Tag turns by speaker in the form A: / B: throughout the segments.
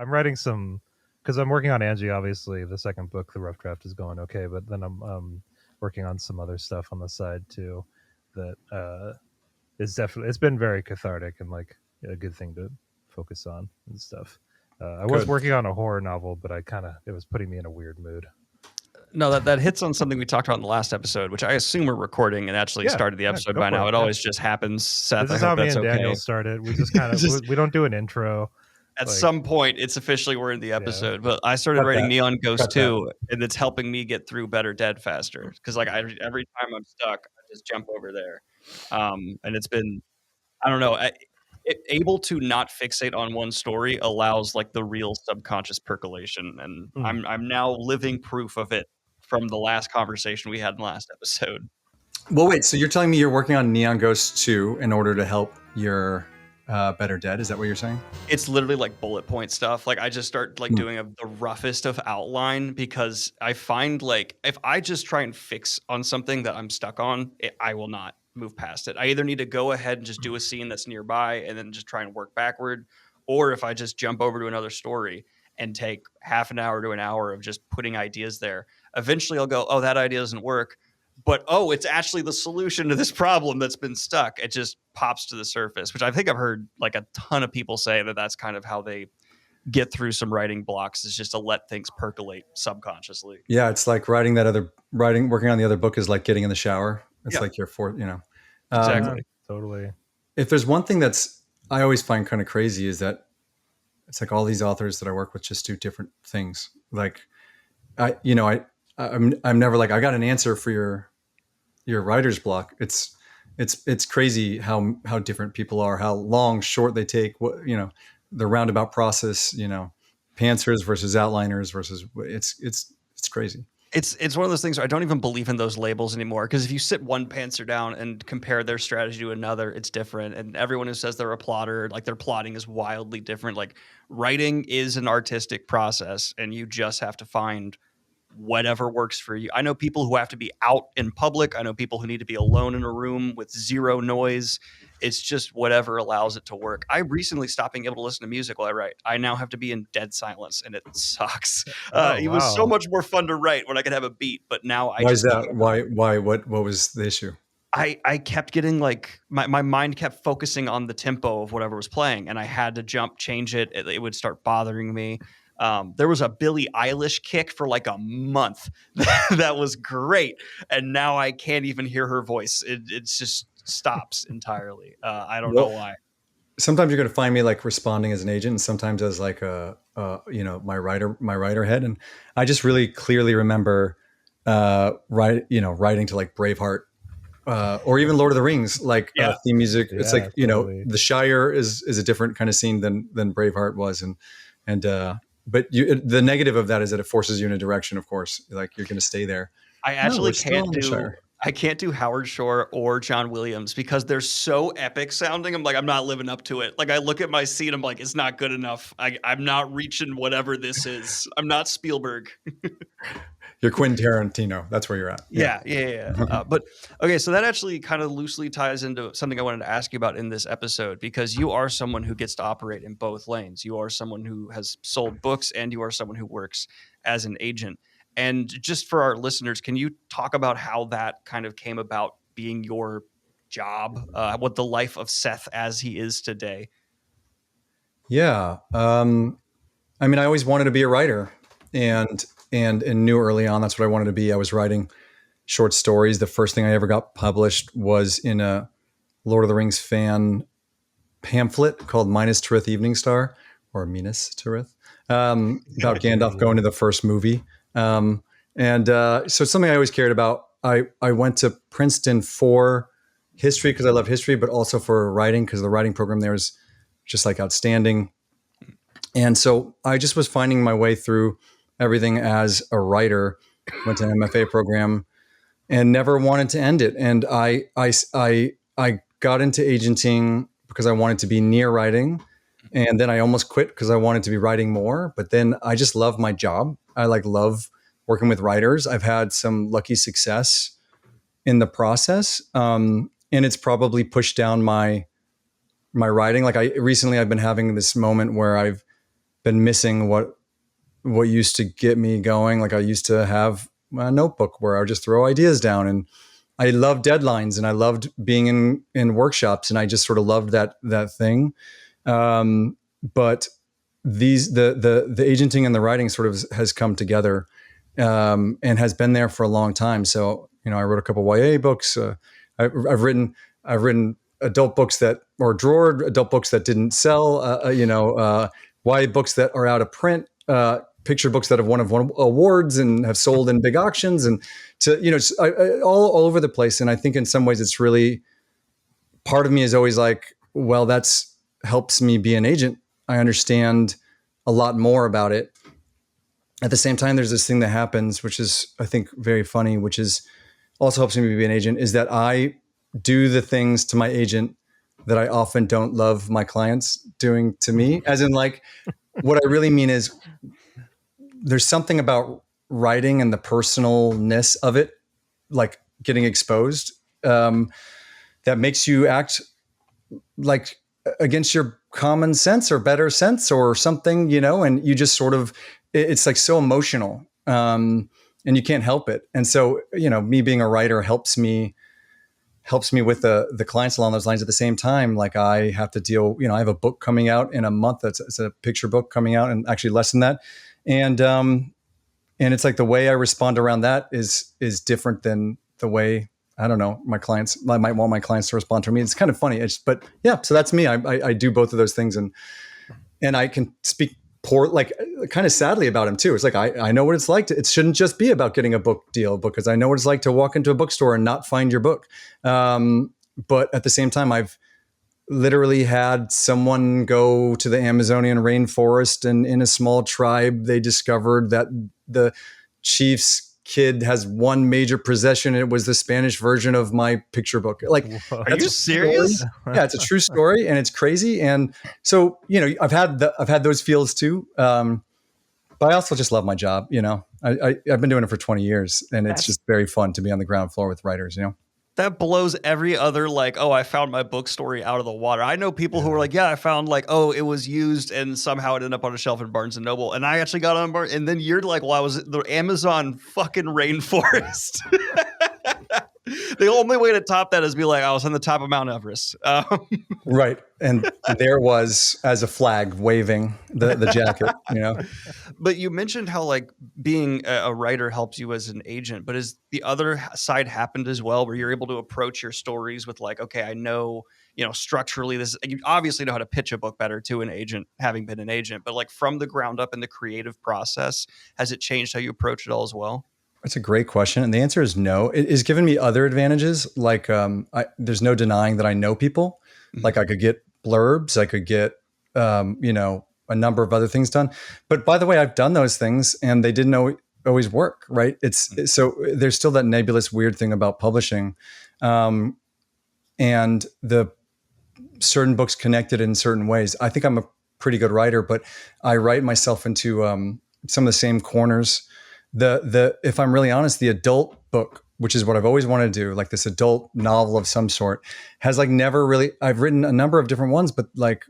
A: I'm writing some because I'm working on Angie. Obviously, the second book, the rough draft, is going okay, but then I'm working on some other stuff on the side too. That is definitely it's been very cathartic and like a good thing to focus on and stuff. I was working on a horror novel, but it was putting me in a weird mood.
B: No, that hits on something we talked about in the last episode, which I assume we're recording and actually started the episode by now. It always just happens. Seth,
A: this is
B: I
A: how
B: hope
A: me
B: that's
A: and
B: okay.
A: Daniel started. We just kind of we don't do an intro.
B: At some point, it's officially we're in the episode. But I started writing Neon Ghost 2, and it's helping me get through Better Dead faster. Because like every time I'm stuck, I just jump over there. And it's been, I don't know, able to not fixate on one story allows like the real subconscious percolation. And I'm now living proof of it from the last conversation we had in the last episode.
C: Well, wait, so you're telling me you're working on Neon Ghost 2 in order to help your Better Dead? Is that what you're saying?
B: It's literally like bullet point stuff. Like I just start like doing the roughest of outline because I find like if I just try and fix on something that I'm stuck on, I will not move past it. I either need to go ahead and just do a scene that's nearby and then just try and work backward, or if I just jump over to another story and take half an hour to an hour of just putting ideas there, eventually I'll go, oh, that idea doesn't work. But, oh, it's actually the solution to this problem that's been stuck. It just pops to the surface, which I think I've heard like a ton of people say that that's kind of how they get through some writing blocks, is just to let things percolate subconsciously.
C: Yeah, it's like working on the other book is like getting in the shower. It's like your fourth,
B: Exactly.
A: Totally.
C: If there's one thing I always find kind of crazy is that it's like all these authors that I work with just do different things. Like I'm never like, I got an answer for your writer's block. It's crazy how different people are, how long, short they take, the roundabout process, pantsers versus outliners versus it's crazy.
B: It's one of those things where I don't even believe in those labels anymore, because if you sit one pantser down and compare their strategy to another, it's different. And everyone who says they're a plotter, like their plotting is wildly different. Like writing is an artistic process, and you just have to find whatever works for you. I know people who have to be out in public. I know people who need to be alone in a room with zero noise. It's just whatever allows it to work. I recently stopped being able to listen to music while I write. I now have to be in dead silence, and it sucks. It was so much more fun to write when I could have a beat, but now
C: Why is that? Why? What was the issue?
B: I kept getting like my mind kept focusing on the tempo of whatever was playing, and I had to change it. It would start bothering me. There was a Billie Eilish kick for like a month that was great, and now I can't even hear her voice. It just stops entirely. I don't know why.
C: Sometimes you're going to find me like responding as an agent, and sometimes as like my writer head. And I just really clearly remember writing to like Braveheart or even Lord of the Rings, like theme music. Yeah, it's like totally. The Shire is a different kind of scene than Braveheart was, but the negative of that is that it forces you in a direction. Of course, like you're going to stay there.
B: I actually can't do Howard Shore or John Williams because they're so epic sounding. I'm not living up to it. Like I look at my seat, I'm like, it's not good enough. I'm not reaching whatever this is. I'm not Spielberg.
C: You're Quentin Tarantino. That's where you're at.
B: Yeah. But okay, so that actually kind of loosely ties into something I wanted to ask you about in this episode, because you are someone who gets to operate in both lanes. You are someone who has sold books, and you are someone who works as an agent. And just for our listeners, can you talk about how that kind of came about being your job, what the life of Seth as he is today?
C: Yeah. I mean, I always wanted to be a writer, and knew early on that's what I wanted to be. I was writing short stories. The first thing I ever got published was in a Lord of the Rings fan pamphlet called Minas Tirith Evening Star, or Minas Tirith, about Gandalf going to the first movie. So it's something I always cared about. I went to Princeton for history because I love history, but also for writing because the writing program there is just like outstanding. And so I just was finding my way through everything as a writer, went to an MFA program and never wanted to end it. And I got into agenting because I wanted to be near writing. And then I almost quit because I wanted to be writing more. But then I just love my job. I love working with writers. I've had some lucky success in the process. And it's probably pushed down my writing. Like I've been having this moment where I've been missing what used to get me going. Like I used to have a notebook where I would just throw ideas down, and I loved deadlines, and I loved being in workshops, and I just sort of loved that thing. But the agenting and the writing sort of has come together, and has been there for a long time. So, I wrote a couple YA books. I've written adult books or drawered adult books that didn't sell, YA books that are out of print, picture books that have won awards and have sold in big auctions, and all over the place. And I think in some ways it's really, part of me is always like, well, that's helps me be an agent. I understand a lot more about it. At the same time, there's this thing that happens, which is, I think, very funny, which is also helps me be an agent, is that I do the things to my agent that I often don't love my clients doing to me. As in, like, what I really mean is there's something about writing and the personalness of it, like getting exposed, that makes you act like against your common sense or better sense or something, and you just sort of, it's like so emotional, and you can't help it. And so, me being a writer helps me with the clients along those lines. At the same time, like I have to deal, I have a book coming out in a month. It's a picture book coming out, and actually less than that. And it's like the way I respond around that is different than the way, I don't know, I might want my clients to respond to me. It's kind of funny. But yeah, so that's me. I do both of those things, and I can speak kind of sadly about him too. It's like, I know what it's like it shouldn't just be about getting a book deal, because I know what it's like to walk into a bookstore and not find your book. But at the same time, I've literally had someone go to the Amazonian rainforest, and in a small tribe, they discovered that the chief's kid has one major possession, and it was the Spanish version of my picture book. Like,
B: are you serious?
C: Yeah, it's a true story, and it's crazy. And so, I've had those feels too. But I also just love my job. I've been doing it for 20 years, and it's just very fun to be on the ground floor with writers.
B: That blows every other, like, oh, I found my book story out of the water. I know people who are like, yeah, I found, like, oh, it was used and somehow it ended up on a shelf in Barnes & Noble. And I actually got on Barnes. And then you're like, well, I was the Amazon fucking rainforest. The only way to top that is be like, I was on the top of Mount Everest.
C: Right. And there was, as a flag, waving the jacket,
B: But you mentioned how, like, being a writer helps you as an agent, but is the other side happened as well, where you're able to approach your stories with, like, okay, I know, structurally this, you obviously know how to pitch a book better to an agent, having been an agent, but like from the ground up in the creative process, has it changed how you approach it all as well?
C: That's a great question. And the answer is no. It has given me other advantages. Like, there's no denying that I know people. Mm-hmm. Like I could get blurbs, I could get, a number of other things done. But by the way, I've done those things and they didn't always work, right? So there's still that nebulous weird thing about publishing. And the certain books connected in certain ways. I think I'm a pretty good writer, but I write myself into some of the same corners. If I'm really honest, the adult book, which is what I've always wanted to do, like this adult novel of some sort, has like never really, I've written a number of different ones, but like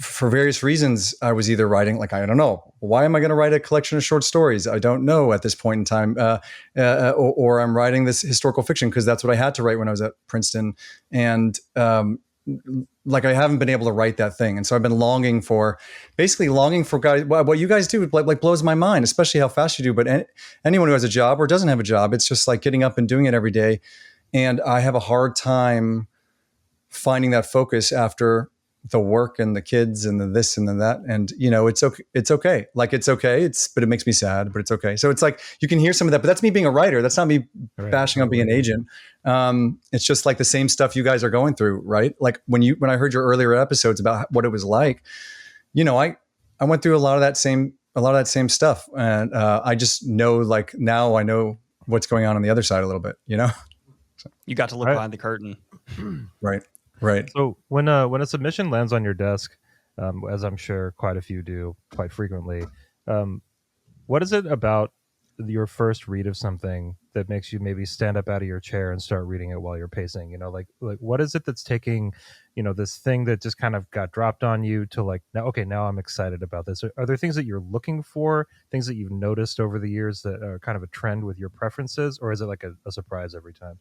C: for various reasons, I was either writing, like, I don't know, why am I going to write a collection of short stories? I don't know at this point in time, or I'm writing this historical fiction because that's what I had to write when I was at Princeton. And, like I haven't been able to write that thing. And so I've been longing for guys, what you guys do like blows my mind, especially how fast you do. But anyone who has a job or doesn't have a job, it's just like getting up and doing it every day. And I have a hard time finding that focus after the work and the kids and the this and the that. And, it's okay. It's okay. Like, it's okay. But it makes me sad, but it's okay. So it's like, you can hear some of that, but that's me being a writer. That's not me bashing on being an agent. It's just like the same stuff you guys are going through, right? Like when I heard your earlier episodes about what it was like, I went through a lot of that same stuff. And, I just know, like, now I know what's going on the other side a little bit, So,
B: you got to look behind the curtain.
C: Right.
A: So when a submission lands on your desk, as I'm sure quite a few do quite frequently, what is it about your first read of something that makes you maybe stand up out of your chair and start reading it while you're pacing? You know, like what is it that's taking, you know, this thing that just kind of got dropped on you to like, now, okay, now I'm excited about this? Are there things that you're looking for, things that you've noticed over the years that are kind of a trend with your preferences, or is it like a surprise every time?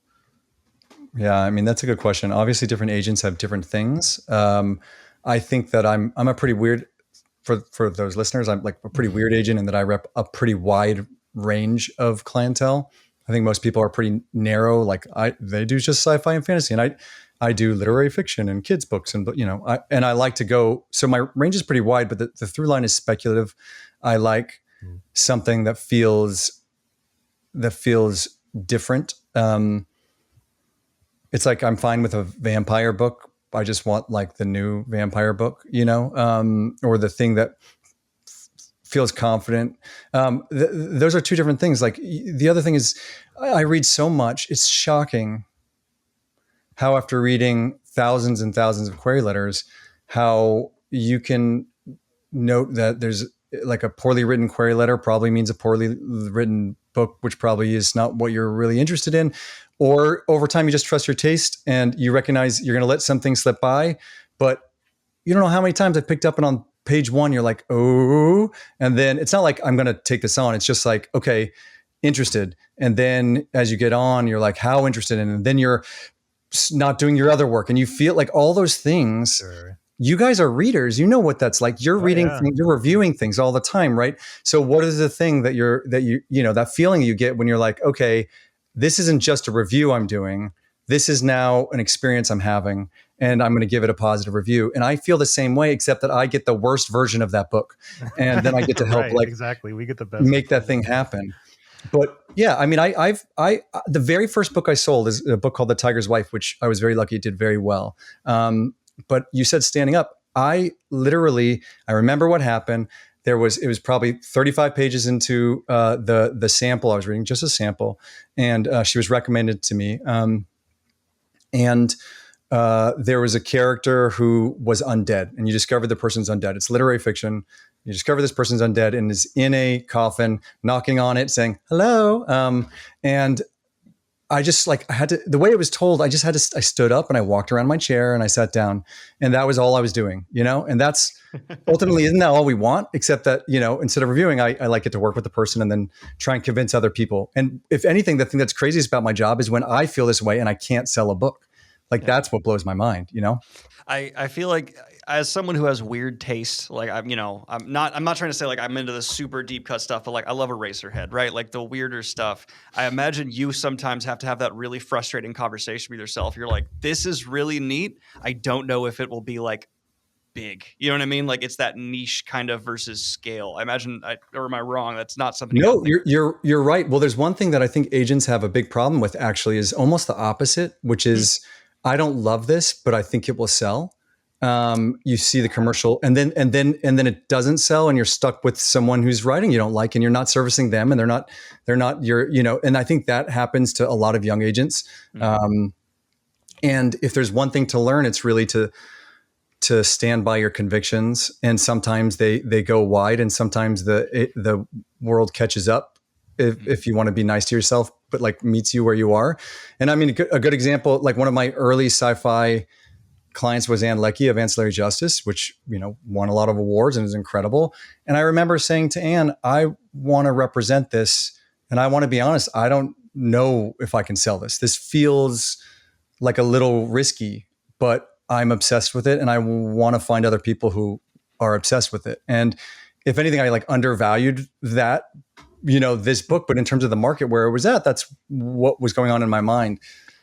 C: Yeah, I mean, that's a good question. Obviously, different agents have different things. I think that I'm a pretty weird, for those listeners, I'm like a pretty weird agent in that I rep a pretty wide range of clientele. I think most people are pretty narrow. Like they do just sci-fi and fantasy, and I do literary fiction and kids books, and you know, I like to go. So my range is pretty wide, but the through line is speculative. I like something that feels different. It's like I'm fine with a vampire book. I just want like the new vampire book, you know, or the thing that feels confident. Those are two different things. Like the other thing is I read so much. It's shocking how after reading thousands and thousands of query letters, how you can note that there's like a poorly written query letter probably means a poorly written book, which probably is not what you're really interested in. Or over time, you just trust your taste and you recognize you're going to let something slip by, but you don't know how many times I picked up and on page one, you're like, oh, and then it's not like I'm going to take this on. It's just like, okay, interested. And then as you get on, you're like, how interested? And then you're not doing your other work and you feel like all those things.
A: Sure.
C: You guys are readers. You know what that's like. You're reading things, you're reviewing things all the time, right? So what is the thing that that feeling you get when you're like, okay, this isn't just a review I'm doing. This is now an experience I'm having, and I'm going to give it a positive review. And I feel the same way, except that I get the worst version of that book, and then I get to help
A: exactly. We get the best,
C: make that thing happen. But yeah, I mean, I the very first book I sold is a book called The Tiger's Wife, which I was very lucky it did very well. But you said standing up. I remember what happened. It was probably 35 pages into the sample I was reading, just a sample, and she was recommended to me. And there was a character who was undead, and you discover the person's undead. It's literary fiction. You discover this person's undead and is in a coffin, knocking on it, saying hello. And I just I had to, the way it was told, I stood up and I walked around my chair and I sat down, and that was all I was doing, you know? And that's ultimately, isn't that all we want? Except that, you know, instead of reviewing, I like it to work with the person and then try and convince other people. And if anything, the thing that's craziest about my job is when I feel this way and I can't sell a book. That's what blows my mind, you know?
B: I feel like as someone who has weird taste, like I'm not trying to say like I'm into the super deep cut stuff, but like I love Eraserhead, right? Like the weirder stuff. I imagine you sometimes have to have that really frustrating conversation with yourself. You're like, this is really neat. I don't know if it will be like big. You know what I mean? Like it's that niche kind of versus scale. I imagine, or am I wrong? That's not something.
C: No, you're right. Well, there's one thing that I think agents have a big problem with actually is almost the opposite, which is I don't love this, but I think it will sell. You see the commercial and then it doesn't sell, and you're stuck with someone who's writing you don't like, and you're not servicing them, and they're not your, you know, and I think that happens to a lot of young agents. And if there's one thing to learn, it's really to stand by your convictions. And sometimes they go wide, and sometimes the world catches up if you want to be nice to yourself, but like meets you where you are. And I mean, a good example, like one of my early sci-fi clients was Anne Leckie of Ancillary Justice, which, you know, won a lot of awards and is incredible. And I remember saying to Anne, I want to represent this, and I want to be honest, I don't know if I can sell this. This feels like a little risky, but I'm obsessed with it, and I want to find other people who are obsessed with it. And if anything, I like undervalued that, you know, this book, but in terms of the market where it was at, that's what was going on in my mind.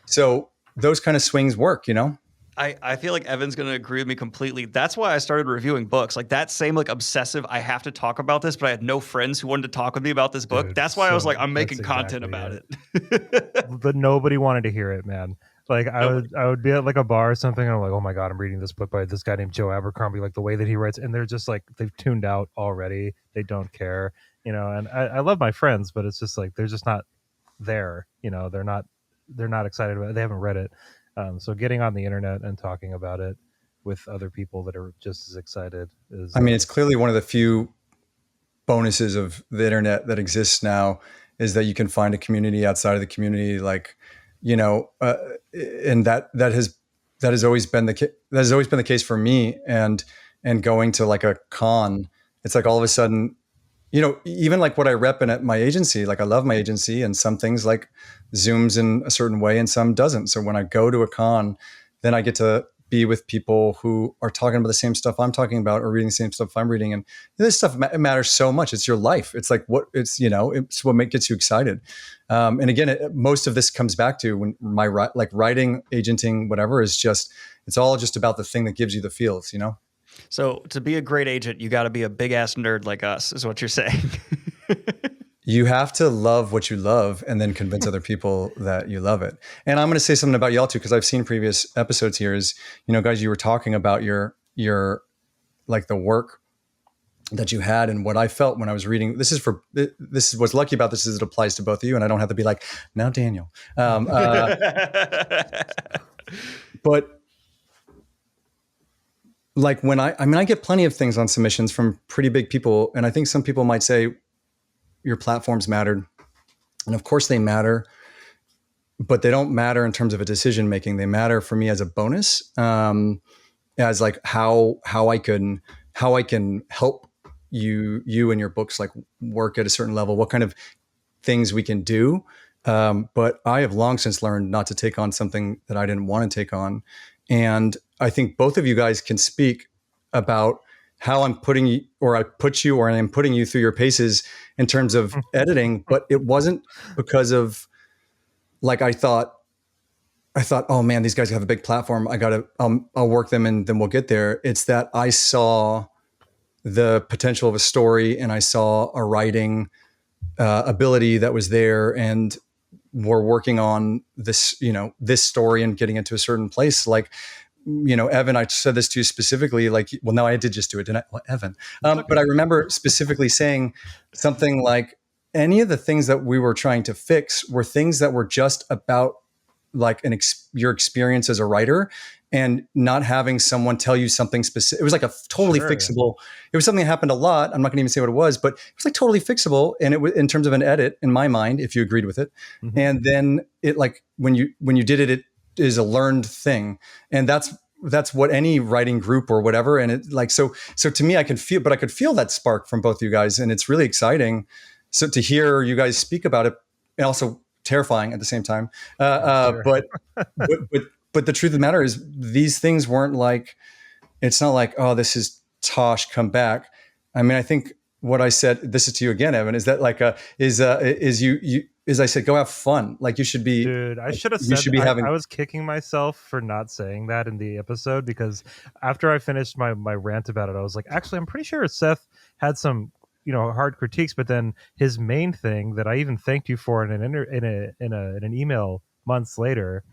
C: So those kind of swings work, you know?
B: I feel like Evan's going to agree with me completely. That's why I started reviewing books. Like that same like obsessive, I have to talk about this, but I had no friends who wanted to talk with me about this book.
A: Dude,
B: that's why I was like, I'm making content about it.
A: But nobody wanted to hear it, man. Like I would be at like a bar or something, and I'm like, oh my God, I'm reading this book by this guy named Joe Abercrombie, like the way that he writes, and they're just like, they've tuned out already. They don't care, you know, and I love my friends, but it's just like, they're just not there, you know, they're not excited about it. They haven't read it. So getting on the internet and talking about it with other people that are just as excited is,
C: I mean, it's clearly one of the few bonuses of the internet that exists now. is that you can find a community outside of the community, like, and that has always been the case for me. And going to like a con, it's like all of a sudden, even like what I rep in at my agency, like I love my agency, and some things like Zooms in a certain way and some doesn't. So when I go to a con, then I get to be with people who are talking about the same stuff I'm talking about, or reading the same stuff I'm reading. And this stuff matters so much. It's your life. It's like it's what gets you excited. And again, most of this comes back to when my like writing, agenting, whatever, is just, it's all just about the thing that gives you the feels,
B: So to be a great agent, you got to be a big ass nerd like us, is what you're saying.
C: You have to love what you love and then convince other people that you love it. And I'm going to say something about y'all too, because I've seen previous episodes here is, guys, you were talking about your like the work that you had, and what I felt when I was reading. This is what's lucky about this is it applies to both of you, and I don't have to be like, now Daniel. But like when I get plenty of things on submissions from pretty big people, and I think some people might say your platforms mattered, and of course they matter, but they don't matter in terms of a decision making. They matter for me as a bonus, as like how I can help you and your books like work at a certain level, what kind of things we can do. But I have long since learned not to take on something that I didn't want to take on. And I think both of you guys can speak about how I'm putting you, or I put you, or I'm putting you through your paces in terms of editing. But it wasn't because of like, I thought, oh man, these guys have a big platform. I'll work them and then we'll get there. It's that I saw the potential of a story, and I saw a writing ability that was there, and we're working on this, this story and getting it to a certain place. Like, Evan, I said this to you specifically, like, well, no, I did just do it, didn't I? Well, Evan. But I remember specifically saying something like, any of the things that we were trying to fix were things that were just about like your experience as a writer, and not having someone tell you something specific. It was like a totally fixable. It was something that happened a lot. I'm not going to even say what it was, but it was like totally fixable. And it was in terms of an edit in my mind, if you agreed with it. Mm-hmm. And then it, like when you did it, it is a learned thing. And that's what any writing group or whatever. And it like, so to me, I could feel that spark from both of you guys, and it's really exciting. So to hear you guys speak about it, and also terrifying at the same time. But the truth of the matter is, these things weren't like, it's not like, oh, this is Tosh, come back. I mean, I think what I said, this is to you again, Evan, is that like, is I said, go have fun. Like you should be,
A: dude, I should have said, I was kicking myself for not saying that in the episode, because after I finished my rant about it, I was like, actually, I'm pretty sure Seth had some, hard critiques, but then his main thing that I even thanked you for in an email months later,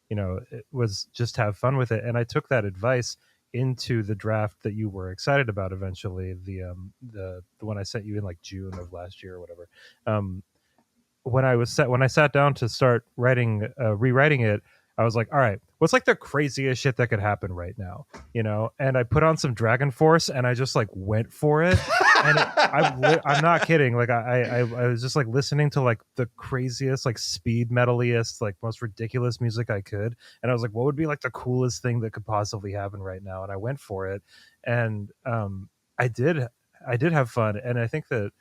A: it was just have fun with it. And I took that advice into the draft that you were excited about eventually, the one I sent you in like June of last year or whatever. When I sat down to start rewriting it, I was like, all right, what's like the craziest shit that could happen right now, And I put on some Dragon Force, and I just like went for it. And I'm not kidding. Like I was just like listening to like the craziest, like speed metaliest, like most ridiculous music I could. And I was like, what would be like the coolest thing that could possibly happen right now? And I went for it. And I did have fun. And I think that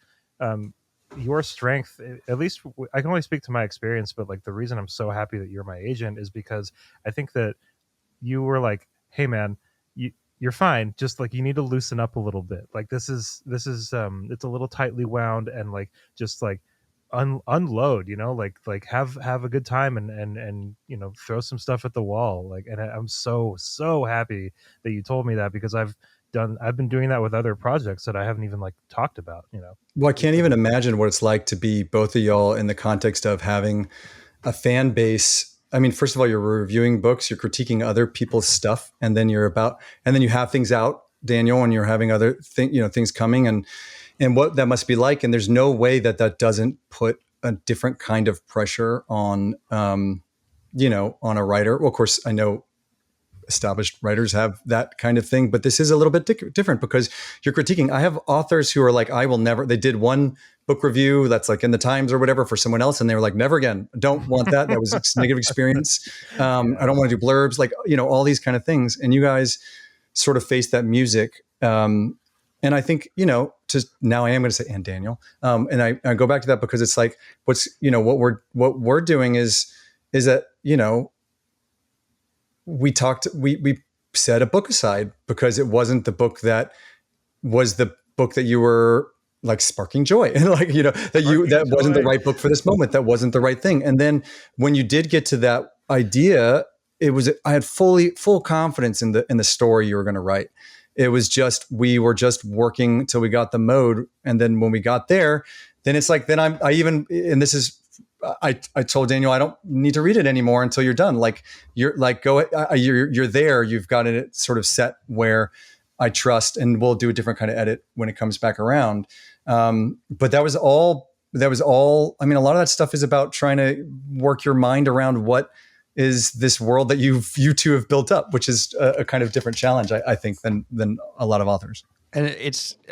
A: your strength, at least I can only speak to my experience, but like the reason I'm so happy that you're my agent is because I think that you were like, hey man, you're fine, just like you need to loosen up a little bit. Like this is it's a little tightly wound, and like just like unload, like have a good time and throw some stuff at the wall. Like, and I'm so happy that you told me that, because I've been doing that with other projects that I haven't even like talked about,
C: Well, I can't even imagine what it's like to be both of y'all in the context of having a fan base. I mean, first of all, you're reviewing books, you're critiquing other people's stuff, and then you have things out, Daniel, and you're having other things coming, and what that must be like. And there's no way that doesn't put a different kind of pressure on, on a writer. Well, of course, I know established writers have that kind of thing, but this is a little bit different because you're critiquing. I have authors who are like, they did one book review that's like in the Times or whatever for someone else, and they were like, never again, don't want that. That was a negative experience. I don't want to do blurbs, like, all these kind of things. And you guys sort of face that music. And I think, now I am going to say, and Daniel, and I go back to that because it's like, what we're doing is that, we set a book aside because it wasn't the book that was the book that you were like sparking joy, and like, that wasn't the right book for this moment. That wasn't the right thing. And then when you did get to that idea, I had full confidence in the story you were going to write. It was just, we were just working till we got the mode. And then when we got there, then it's like, then I told Daniel, I don't need to read it anymore until you're done. Like, you're there, you've got it sort of set where I trust, and we'll do a different kind of edit when it comes back around. But that was all, I mean, a lot of that stuff is about trying to work your mind around what is this world that you two have built up, which is a kind of different challenge, I think, than a lot of authors.
B: And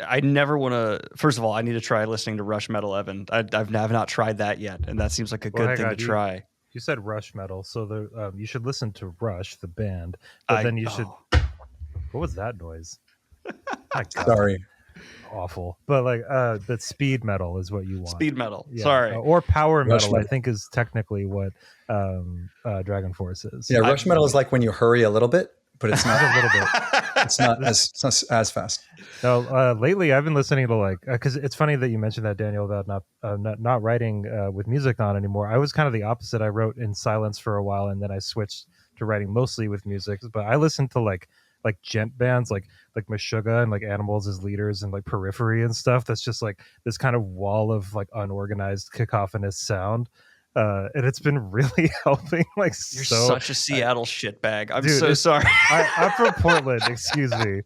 B: I never want to, first of all, I need to try listening to Rush Metal, Evan. I've not tried that yet. And that seems like a good thing to try.
A: You said Rush Metal. So you should listen to Rush, the band, but then you should, what was that noise?
C: Sorry.
A: Awful. But but speed metal is what you want.
B: Speed metal.
A: Yeah.
B: Sorry.
A: Or power metal, I think, is technically what Dragon Force is.
C: Yeah, Rush Metal is like when you hurry a little bit, but it's not
A: a little bit.
C: It's not as fast.
A: No, lately I've been listening to because it's funny that you mentioned that, Daniel, about not writing with music on anymore. I was kind of the opposite. I wrote in silence for a while, and then I switched to writing mostly with music. But I listened to like gent bands like Meshuggah and like Animals as Leaders and like Periphery and stuff. That's just like this kind of wall of like unorganized cacophonous sound. And it's been really helping. You're
B: such a Seattle shitbag. I'm
A: dude,
B: so sorry.
A: I'm from Portland. Excuse me.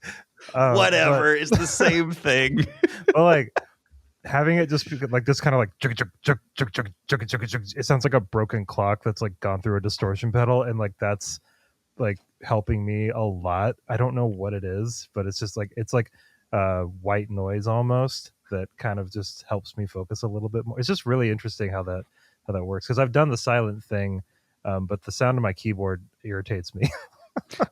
B: Whatever. It's the same thing.
A: But having it just like this kind of like it sounds like a broken clock that's like gone through a distortion pedal, and like that's like helping me a lot. I don't know what it is, but it's just like white noise almost that kind of just helps me focus a little bit more. It's just really interesting how that works, because I've done the silent thing, but the sound of my keyboard irritates me.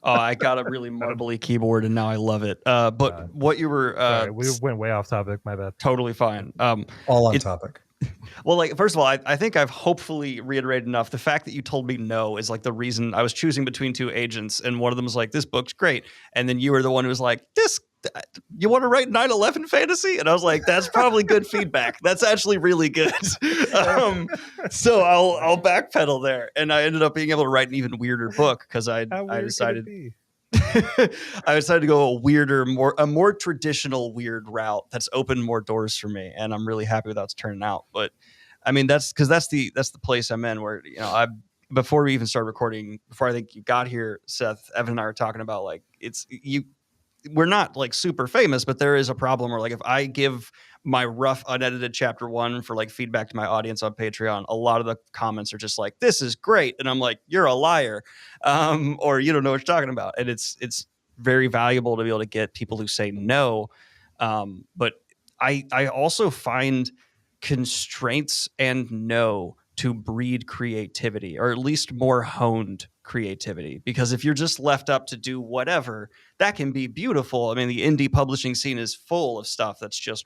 B: I got a really marbly keyboard and now I love it. But what you were
A: sorry, we went way off topic. My bad.
B: Totally fine.
C: All on topic.
B: Well, first of all, I think I've hopefully reiterated enough. The fact that you told me no is like the reason I was choosing between two agents, and one of them was like, this book's great. And then you were the one who was like, you want to write 9/11 fantasy? And I was like, that's probably good feedback. That's actually really good. So I'll backpedal there. And I ended up being able to write an even weirder book because I decided I decided to go a more traditional weird route that's opened more doors for me, and I'm really happy with how it's turning out. But I mean, that's the place I'm in, where before we even started recording, before I think you got here, Seth, Evan and I were talking about we're not like super famous, but there is a problem where if I give my rough unedited chapter 1 for feedback to my audience on Patreon, a lot of the comments are just like, this is great. And I'm like, you're a liar. Or you don't know what you're talking about. And it's very valuable to be able to get people who say no. But I also find constraints and no to breed creativity, or at least more honed creativity. Because if you're just left up to do whatever, that can be beautiful. I mean, the indie publishing scene is full of stuff that's just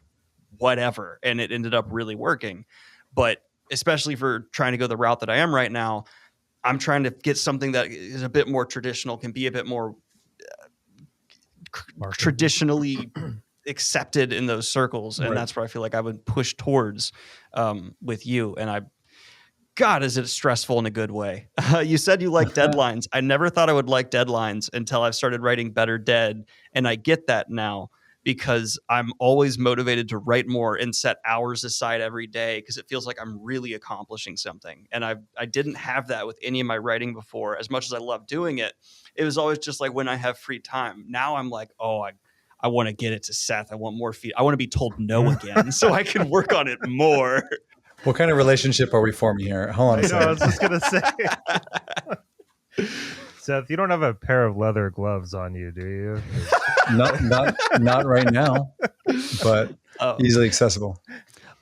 B: whatever, and it ended up really working. But especially for trying to go the route that I am right now, I'm trying to get something that is a bit more traditional, can be a bit more traditionally accepted in those circles. And that's where I feel like I would push towards with you. And God, is it stressful in a good way. You said you like deadlines. I never thought I would like deadlines until I've started writing Better Dead. And I get that now, because I'm always motivated to write more and set hours aside every day, because it feels like I'm really accomplishing something. And I didn't have that with any of my writing before. As much as I love doing it, it was always just when I have free time. Now I'm like, oh, I want to get it to Seth. I want more feed. I want to be told no again so I can work on it more.
C: What kind of relationship are we forming here? Hold on a second.
A: I was just going to say. Seth, you don't have a pair of leather gloves on you, do you?
C: Not right now, but easily accessible.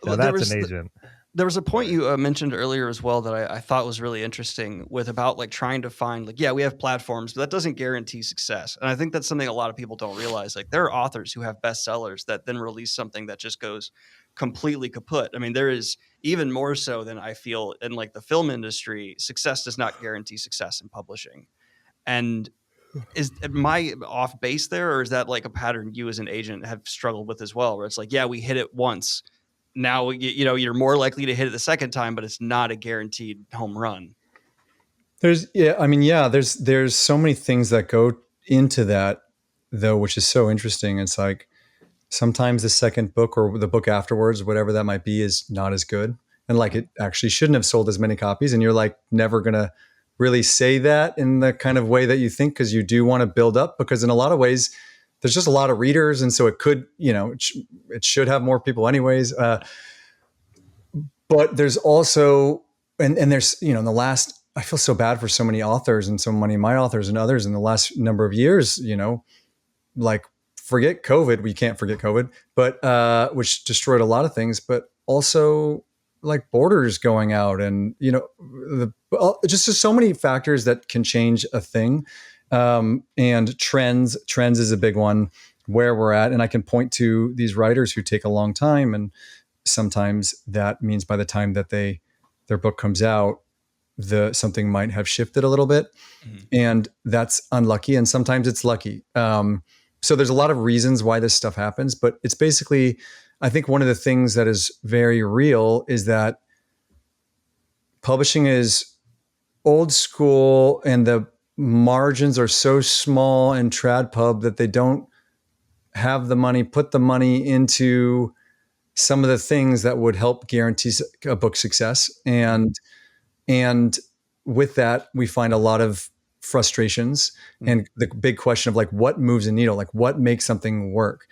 A: Now
B: There
A: that's
B: was
A: an agent.
B: there was a point
A: Right.
B: you mentioned earlier as well that I thought was really interesting with about like trying to find like, yeah, we have platforms, but that doesn't guarantee success. And I think that's something a lot of people don't realize. Like there are authors who have bestsellers that then release something that just goes completely kaput. I mean, there is even more so than I feel in like the film industry, success does not guarantee success in publishing. And am I off base there, or is that like a pattern you as an agent have struggled with as well, where it's like, yeah, we hit it once. Now, you're more likely to hit it the second time, but it's not a guaranteed home run.
C: There's so many things that go into that though, which is so interesting. It's like sometimes the second book or the book afterwards, whatever that might be, is not as good. And like it actually shouldn't have sold as many copies. And you're like never going to really say that in the kind of way that you think, because you do want to build up, because in a lot of ways, there's just a lot of readers. And so it could, it should have more people anyways. But there's also, and there's, in the last, I feel so bad for so many authors and so many of my authors and others in the last number of years, like forget COVID. We can't forget COVID, but which destroyed a lot of things, but also like borders going out and, just so many factors that can change a thing. And trends is a big one where we're at. And I can point to these writers who take a long time. And sometimes that means by the time that their book comes out, something might have shifted a little bit. Mm-hmm. And that's unlucky. And sometimes it's lucky. So there's a lot of reasons why this stuff happens, but it's basically, I think one of the things that is very real is that publishing is old school and the margins are so small in trad pub that they don't have the money, put the money into some of the things that would help guarantee a book success. And with that, we find a lot of frustrations and the big question of like, what moves a needle? Like what makes something work?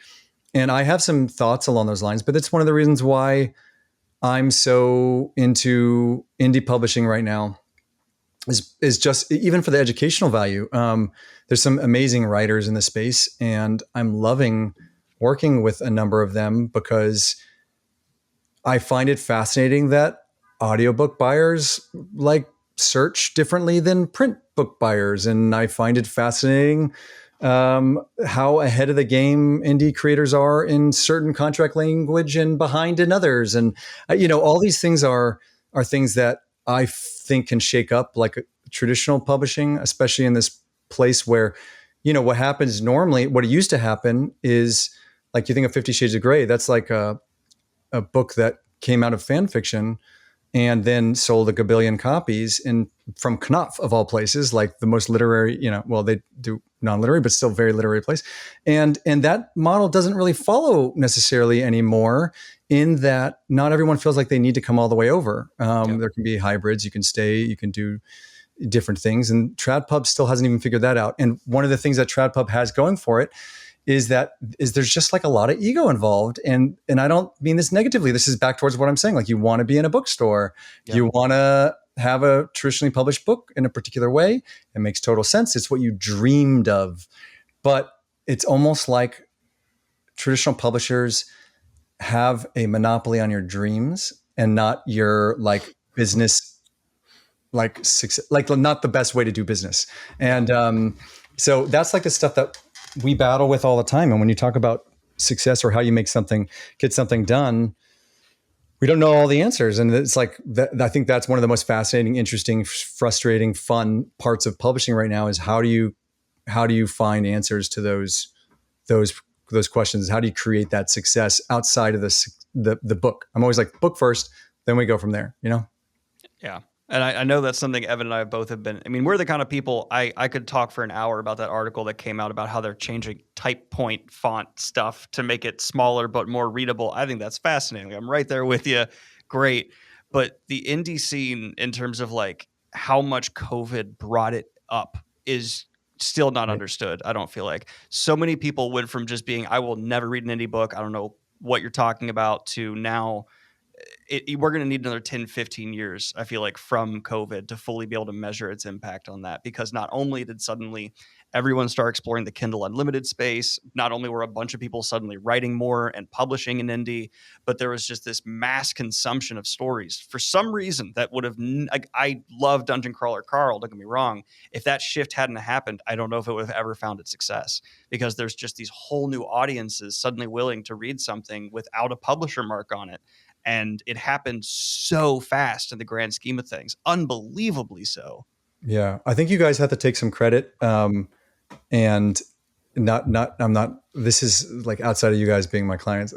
C: And I have some thoughts along those lines, but that's one of the reasons why I'm so into indie publishing right now is just even for the educational value. There's some amazing writers in the space and I'm loving working with a number of them because I find it fascinating that audiobook buyers like search differently than print book buyers. And I find it fascinating how ahead of the game indie creators are in certain contract language and behind in others. And, all these things are things that I think can shake up like traditional publishing, especially in this place where, what happens normally, what it used to happen is like, you think of 50 Shades of Grey, that's like a book that came out of fan fiction and then sold a gabillion copies from Knopf of all places, like the most literary, well, they do non-literary, but still very literary place. And that model doesn't really follow necessarily anymore in that not everyone feels like they need to come all the way over. There can be hybrids. You can stay, you can do different things. And TradPub still hasn't even figured that out. And one of the things that TradPub has going for it is there's just like a lot of ego involved. And I don't mean this negatively. This is back towards what I'm saying. Like you want to be in a bookstore. Yeah. You want to have a traditionally published book in a particular way. It makes total sense. It's what you dreamed of. But it's almost like traditional publishers have a monopoly on your dreams and not your like business, like success, like not the best way to do business. And so that's like the stuff that we battle with all the time. And when you talk about success or how you get something done, we don't know all the answers. And it's like, I think that's one of the most fascinating, interesting, frustrating, fun parts of publishing right now is how do you find answers to those questions? How do you create that success outside of the book? I'm always like book first, then we go from there,
B: Yeah. And I know that's something Evan and I both have been. I mean, we're the kind of people I could talk for an hour about that article that came out about how they're changing type point font stuff to make it smaller but more readable. I think that's fascinating. I'm right there with you. Great. But the indie scene, in terms of like how much COVID brought it up, is still not understood. I don't feel like so many people went from just being, I will never read an indie book, I don't know what you're talking about, to now we're going to need another 10, 15 years, I feel like, from COVID to fully be able to measure its impact on that. Because not only did suddenly everyone start exploring the Kindle Unlimited space, not only were a bunch of people suddenly writing more and publishing in indie, but there was just this mass consumption of stories. For some reason, that would have, I love Dungeon Crawler Carl, don't get me wrong. If that shift hadn't happened, I don't know if it would have ever found its success, because there's just these whole new audiences suddenly willing to read something without a publisher mark on it. And it happened so fast in the grand scheme of things, unbelievably so.
C: Yeah, I think you guys have to take some credit. And I'm not, this is like outside of you guys being my clients.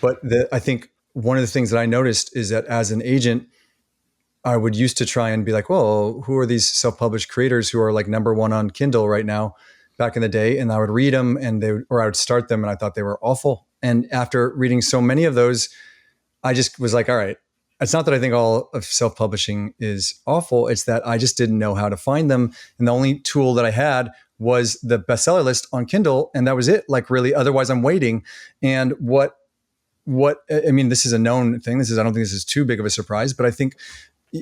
C: But I think one of the things that I noticed is that as an agent, I would used to try and be like, well, who are these self-published creators who are like number one on Kindle right now back in the day? And I would read them or I would start them and I thought they were awful. And after reading so many of those, I just was like, all right, it's not that I think all of self-publishing is awful. It's that I just didn't know how to find them. And the only tool that I had was the bestseller list on Kindle. And that was it. Like really, otherwise I'm waiting. And I mean, this is a known thing. I don't think this is too big of a surprise, but I think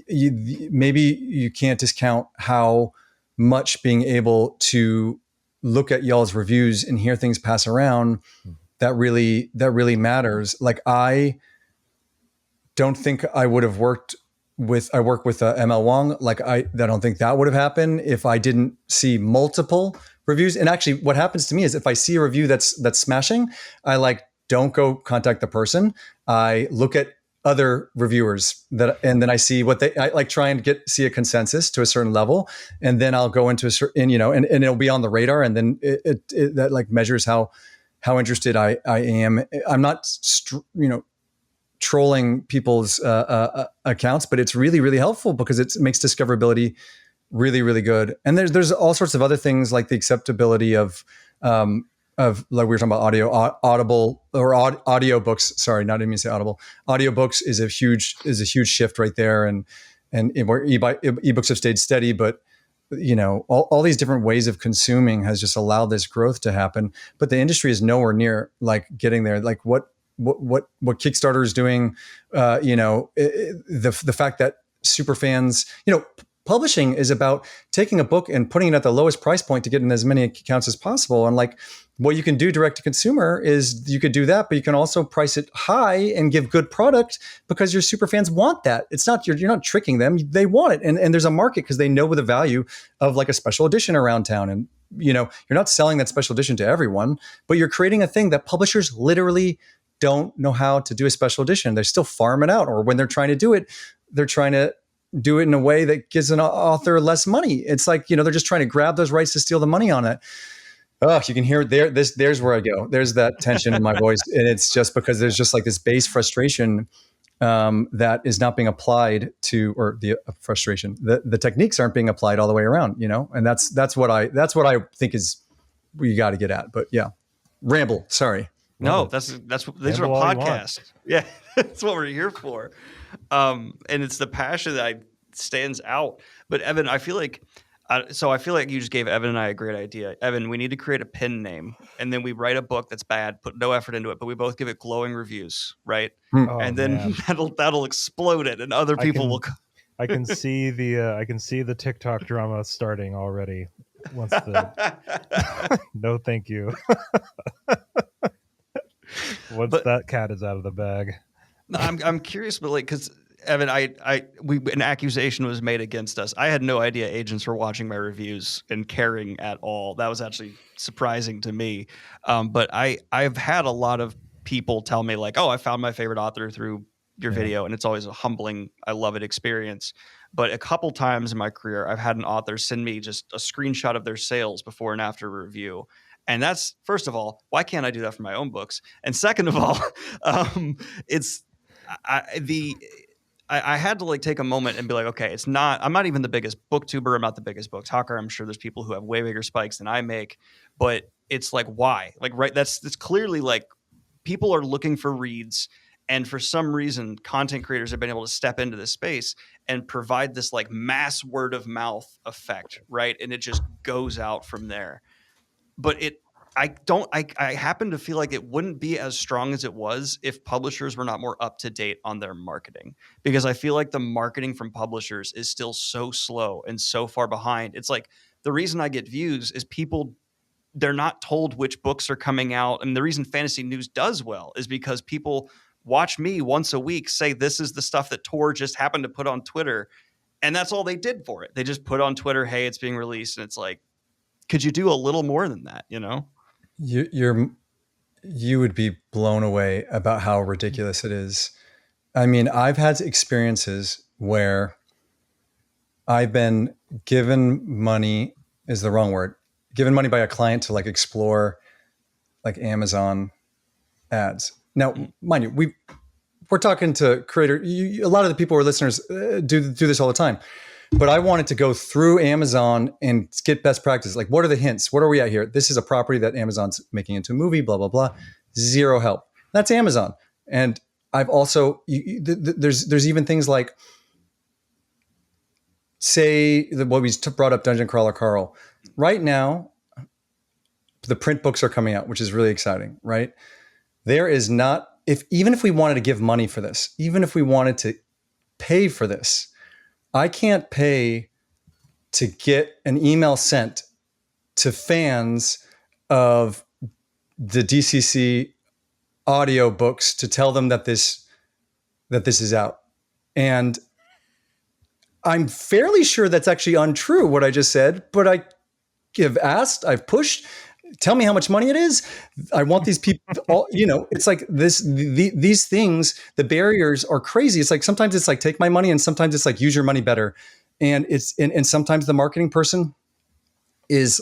C: maybe you can't discount how much being able to look at y'all's reviews and hear things pass around that really matters. Like I don't think I would have worked with ML Wong. Like I don't think that would have happened if I didn't see multiple reviews. And actually what happens to me is if I see a review that's smashing, I like don't go contact the person. I look at other reviewers and then I see I like try and see a consensus to a certain level. And then I'll go into and it'll be on the radar. And then that like measures how interested I am. I'm not, trolling people's accounts, but it's really, really helpful because it makes discoverability really, really good. And there's all sorts of other things like the acceptability of like we were talking about Audible or audio books. Sorry, not even say Audible. Audiobooks is a huge shift right there, and where ebooks have stayed steady, but all these different ways of consuming has just allowed this growth to happen. But the industry is nowhere near like getting there. Like what Kickstarter is doing, the fact that super fans, publishing is about taking a book and putting it at the lowest price point to get in as many accounts as possible. And like what you can do direct to consumer is you could do that, but you can also price it high and give good product because your super fans want that. It's not, you're not tricking them. They want it. And there's a market because they know the value of like a special edition around town. And, you're not selling that special edition to everyone, but you're creating a thing that publishers literally don't know how to do a special edition. They're still farming out, or when they're trying to do it, they're trying to do it in a way that gives an author less money. It's like, they're just trying to grab those rights to steal the money on it. Oh, you can hear it there. There's where I go. There's that tension in my voice. And it's just because there's just like this base frustration that is not being applied to, or the frustration, the techniques aren't being applied all the way around, and that's what I think is we got to get at. But yeah, ramble. Sorry.
B: No, these are a podcast. Yeah, that's what we're here for. And it's the passion that stands out. But Evan, I feel like you just gave Evan and I a great idea. Evan, we need to create a pin name, and then we write a book that's bad, put no effort into it, but we both give it glowing reviews, right?
A: Oh,
B: and then
A: man.
B: that'll explode it, and other people will.
A: I can see the TikTok drama starting already. Once the no, thank you. Once that cat is out of the bag.
B: I'm curious, but like, because Evan, an accusation was made against us. I had no idea agents were watching my reviews and caring at all. That was actually surprising to me. But I've had a lot of people tell me like, oh, I found my favorite author through your video, and it's always a humbling, I love it experience. But a couple times in my career, I've had an author send me just a screenshot of their sales before and after a review. And that's, first of all, why can't I do that for my own books? And second of all, I had to like take a moment and be like, okay, I'm not even the biggest booktuber. I'm not the biggest book talker. I'm sure there's people who have way bigger spikes than I make, but it's like, why? Like, right. That's clearly like people are looking for reads. And for some reason, content creators have been able to step into this space and provide this like mass word of mouth effect. Right. And it just goes out from there. But I happen to feel like it wouldn't be as strong as it was if publishers were not more up to date on their marketing, because I feel like the marketing from publishers is still so slow and so far behind. It's like the reason I get views is they're not told which books are coming out. And the reason fantasy news does well is because people watch me once a week say, this is the stuff that Tor just happened to put on Twitter. And that's all they did for it. They just put on Twitter, hey, it's being released. And it's like, could you do a little more than that? You know?
C: You would be blown away about how ridiculous it is. I mean, I've had experiences where I've been given money is the wrong word, given money by a client to like explore like Amazon ads. Now, mind you, we're talking to creator. A lot of the people who are listeners do this all the time. But I wanted to go through Amazon and get best practice. Like, what are the hints? What are we at here? This is a property that Amazon's making into a movie, blah, blah, blah. Zero help. That's Amazon. And I've also, there's even things like, say, what we brought up, Dungeon Crawler Carl. Right now, the print books are coming out, which is really exciting, right? There is not, even if we wanted to give money for this, even if we wanted to pay for this, I can't pay to get an email sent to fans of the DCC audio books to tell them that this is out. And I'm fairly sure that's actually untrue, what I just said, but I have asked, I've pushed, tell me how much money it is. I want these people, it's like these things, the barriers are crazy. It's like, sometimes it's like, take my money, and sometimes it's like, use your money better. And and sometimes the marketing person is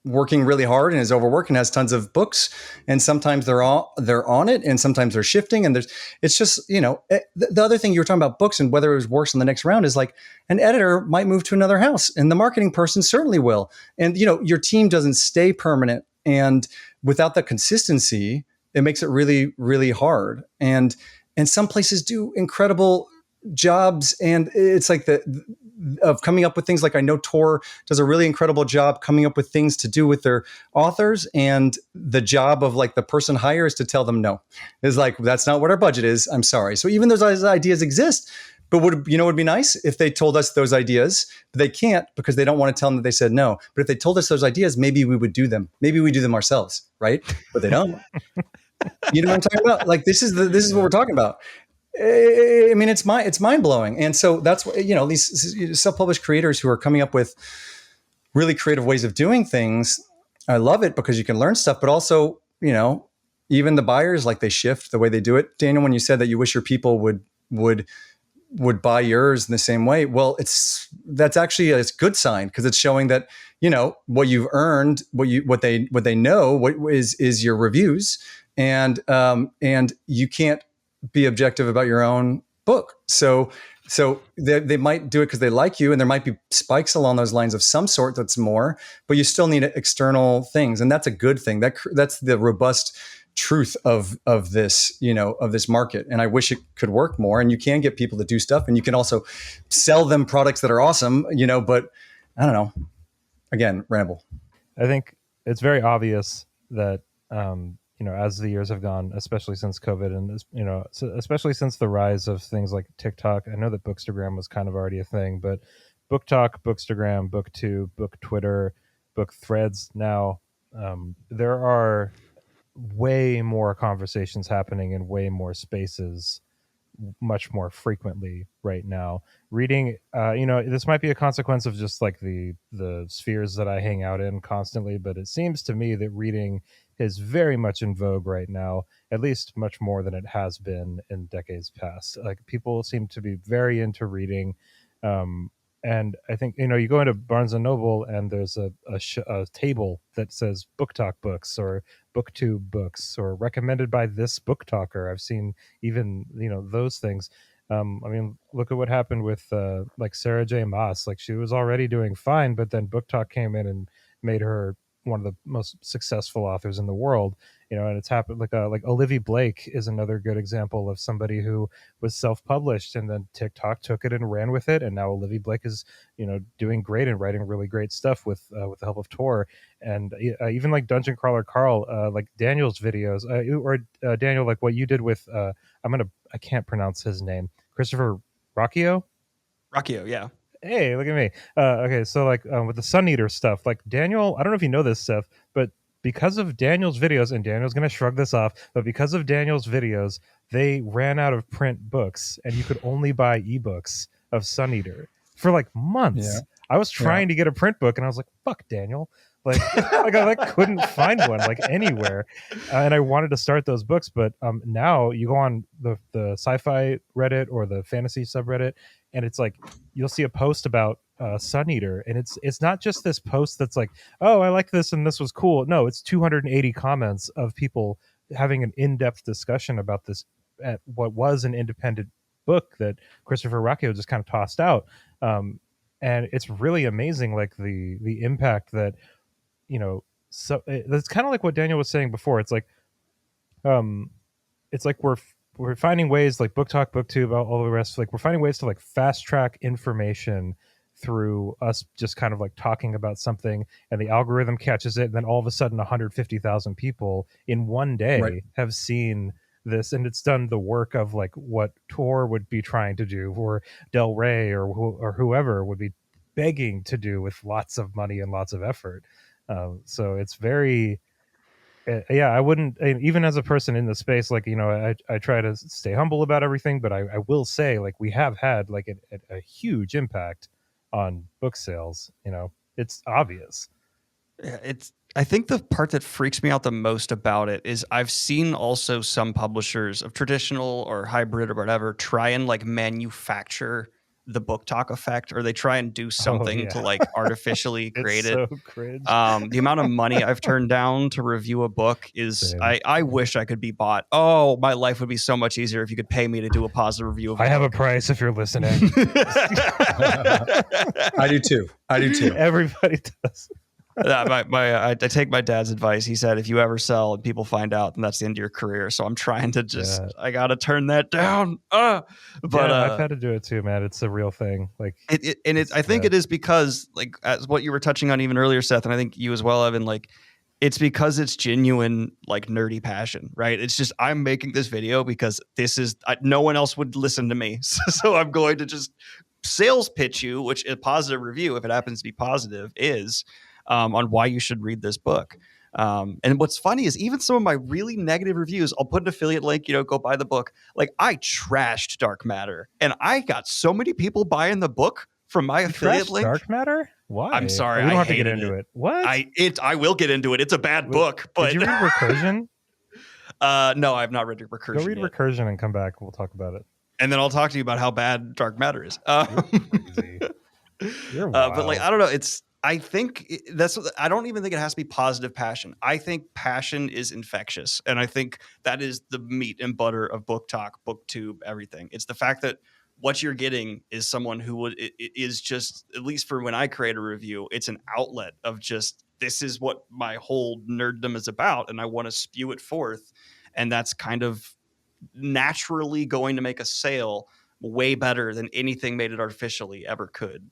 C: working really hard and is overworked and has tons of books. And sometimes they're on it, and sometimes they're shifting. And it's just, the other thing you were talking about books and whether it works in the next round is like, an editor might move to another house, and the marketing person certainly will. And, your team doesn't stay permanent. And without the consistency, it makes it really, really hard. And some places do incredible jobs. And it's like of coming up with things. Like, I know Tor does a really incredible job coming up with things to do with their authors, and the job of like the person hired is to tell them no. It's like, that's not what our budget is. I'm sorry. So even those ideas exist, but would be nice if they told us those ideas, but they can't because they don't want to tell them that they said no. But if they told us those ideas, maybe we would do them. Maybe we do them ourselves, right? But they don't. You know what I'm talking about? Like, this is what we're talking about. I mean, it's mind blowing. And so that's what, these self-published creators who are coming up with really creative ways of doing things. I love it because you can learn stuff, but also, even the buyers, like, they shift the way they do it. Daniel, when you said that you wish your people would buy yours in the same way, well, that's actually a good sign, because it's showing that, what you've earned, what they know, what is your reviews, and you can't be objective about your own book. So they might do it because they like you, and there might be spikes along those lines of some sort that's more, but you still need external things. And that's a good thing. That's the robust truth of this, of this market. And I wish it could work more, and you can get people to do stuff, and you can also sell them products that are awesome, but I don't know, again, ramble.
A: I think it's very obvious that, as the years have gone, especially since COVID, and especially since the rise of things like TikTok. I know that Bookstagram was kind of already a thing, but BookTok, Bookstagram, BookTube, Book Twitter, Book Threads. Now, there are way more conversations happening in way more spaces, much more frequently right now. Reading, this might be a consequence of just like the spheres that I hang out in constantly, but it seems to me that reading is very much in vogue right now, at least much more than it has been in decades past. Like, people seem to be very into reading. And I think, you go into Barnes and Noble, and there's a table that says Book Talk books or BookTube books or recommended by this book talker. I've seen even, those things. I mean, look at what happened with like Sarah J. Maas. Like, she was already doing fine, but then Book Talk came in and made her one of the most successful authors in the world, and it's happened. Like Olivia Blake is another good example of somebody who was self-published, and then TikTok took it and ran with it, and now Olivia Blake is doing great and writing really great stuff with the help of Tor. And even like Dungeon Crawler Carl, like Daniel's videos, Daniel, like what you did with I can't pronounce his name, Christopher Rocchio.
B: Yeah.
A: Hey, look at me. Okay, so like with the Sun Eater stuff, like Daniel, I don't know if you know this, Seth, but because of Daniel's videos, and Daniel's going to shrug this off, but because of Daniel's videos, they ran out of print books, and you could only buy ebooks of Sun Eater for like months.
C: Yeah.
A: I was trying to get a print book, and I was like, "Fuck, Daniel!" Like, I couldn't find one like anywhere, and I wanted to start those books, but now you go on the sci-fi Reddit or the fantasy subreddit, and it's like you'll see a post about Sun Eater, and it's not just this post that's like, oh, I like this and this was cool. No, it's 280 comments of people having an in-depth discussion about this at what was an independent book that Christopher Rocchio just kind of tossed out. And it's really amazing, like the impact that so it's kind of like what Daniel was saying before. It's like we're finding ways, like Book Talk, BookTube, all the rest, like we're finding ways to like fast track information through us just kind of like talking about something, and the algorithm catches it, and then all of a sudden 150,000 people in one day have seen this, and it's done the work of like what Tor would be trying to do, or Del Rey or whoever would be begging to do with lots of money and lots of effort. So it's very I wouldn't, even as a person in the space, like I try to stay humble about everything, but I will say, like, we have had like a huge impact on book sales. It's obvious.
B: Yeah, I think the part that freaks me out the most about it is I've seen also some publishers of traditional or hybrid or whatever try and like manufacture the Book Talk effect, or they try and do something to like artificially create it.
A: So cringe.
B: The amount of money I've turned down to review a book is I wish I could be bought. Oh, my life would be so much easier if you could pay me to do a positive review of
A: I have a price if you're listening.
C: I do too.
A: Everybody does.
B: I take my dad's advice. He said, if you ever sell and people find out, then that's the end of your career. So I'm trying to just, I got to turn that down. But
A: I've had to do it too, man. It's a real thing. Like
B: I think it is because, like, as what you were touching on even earlier, Seth, and I think you as well, Evan, like, it's because it's genuine, like, nerdy passion, right? It's just, I'm making this video because this is, no one else would listen to me. So I'm going to just sales pitch you, which a positive review, if it happens to be positive, is on why you should read this book. And what's funny is even some of my really negative reviews, I'll put an affiliate link, go buy the book. Like, I trashed Dark Matter, and I got so many people buying the book from my affiliate link.
A: Dark Matter? Why?
B: I'm sorry.
A: We don't
B: I
A: have to get into it. What?
B: I will get into it. It's a bad book. But
A: did you read Recursion?
B: No, I've not read Recursion.
A: Go read Recursion and come back. We'll talk about it.
B: And then I'll talk to you about how bad Dark Matter is.
A: You're wild.
B: But like, I don't know. I think I don't even think it has to be positive passion. I think passion is infectious. And I think that is the meat and butter of Book Talk, BookTube, everything. It's the fact that what you're getting is someone who is just, at least for when I create a review, it's an outlet of just, this is what my whole nerddom is about, and I want to spew it forth. And that's kind of naturally going to make a sale way better than anything made it artificially ever could.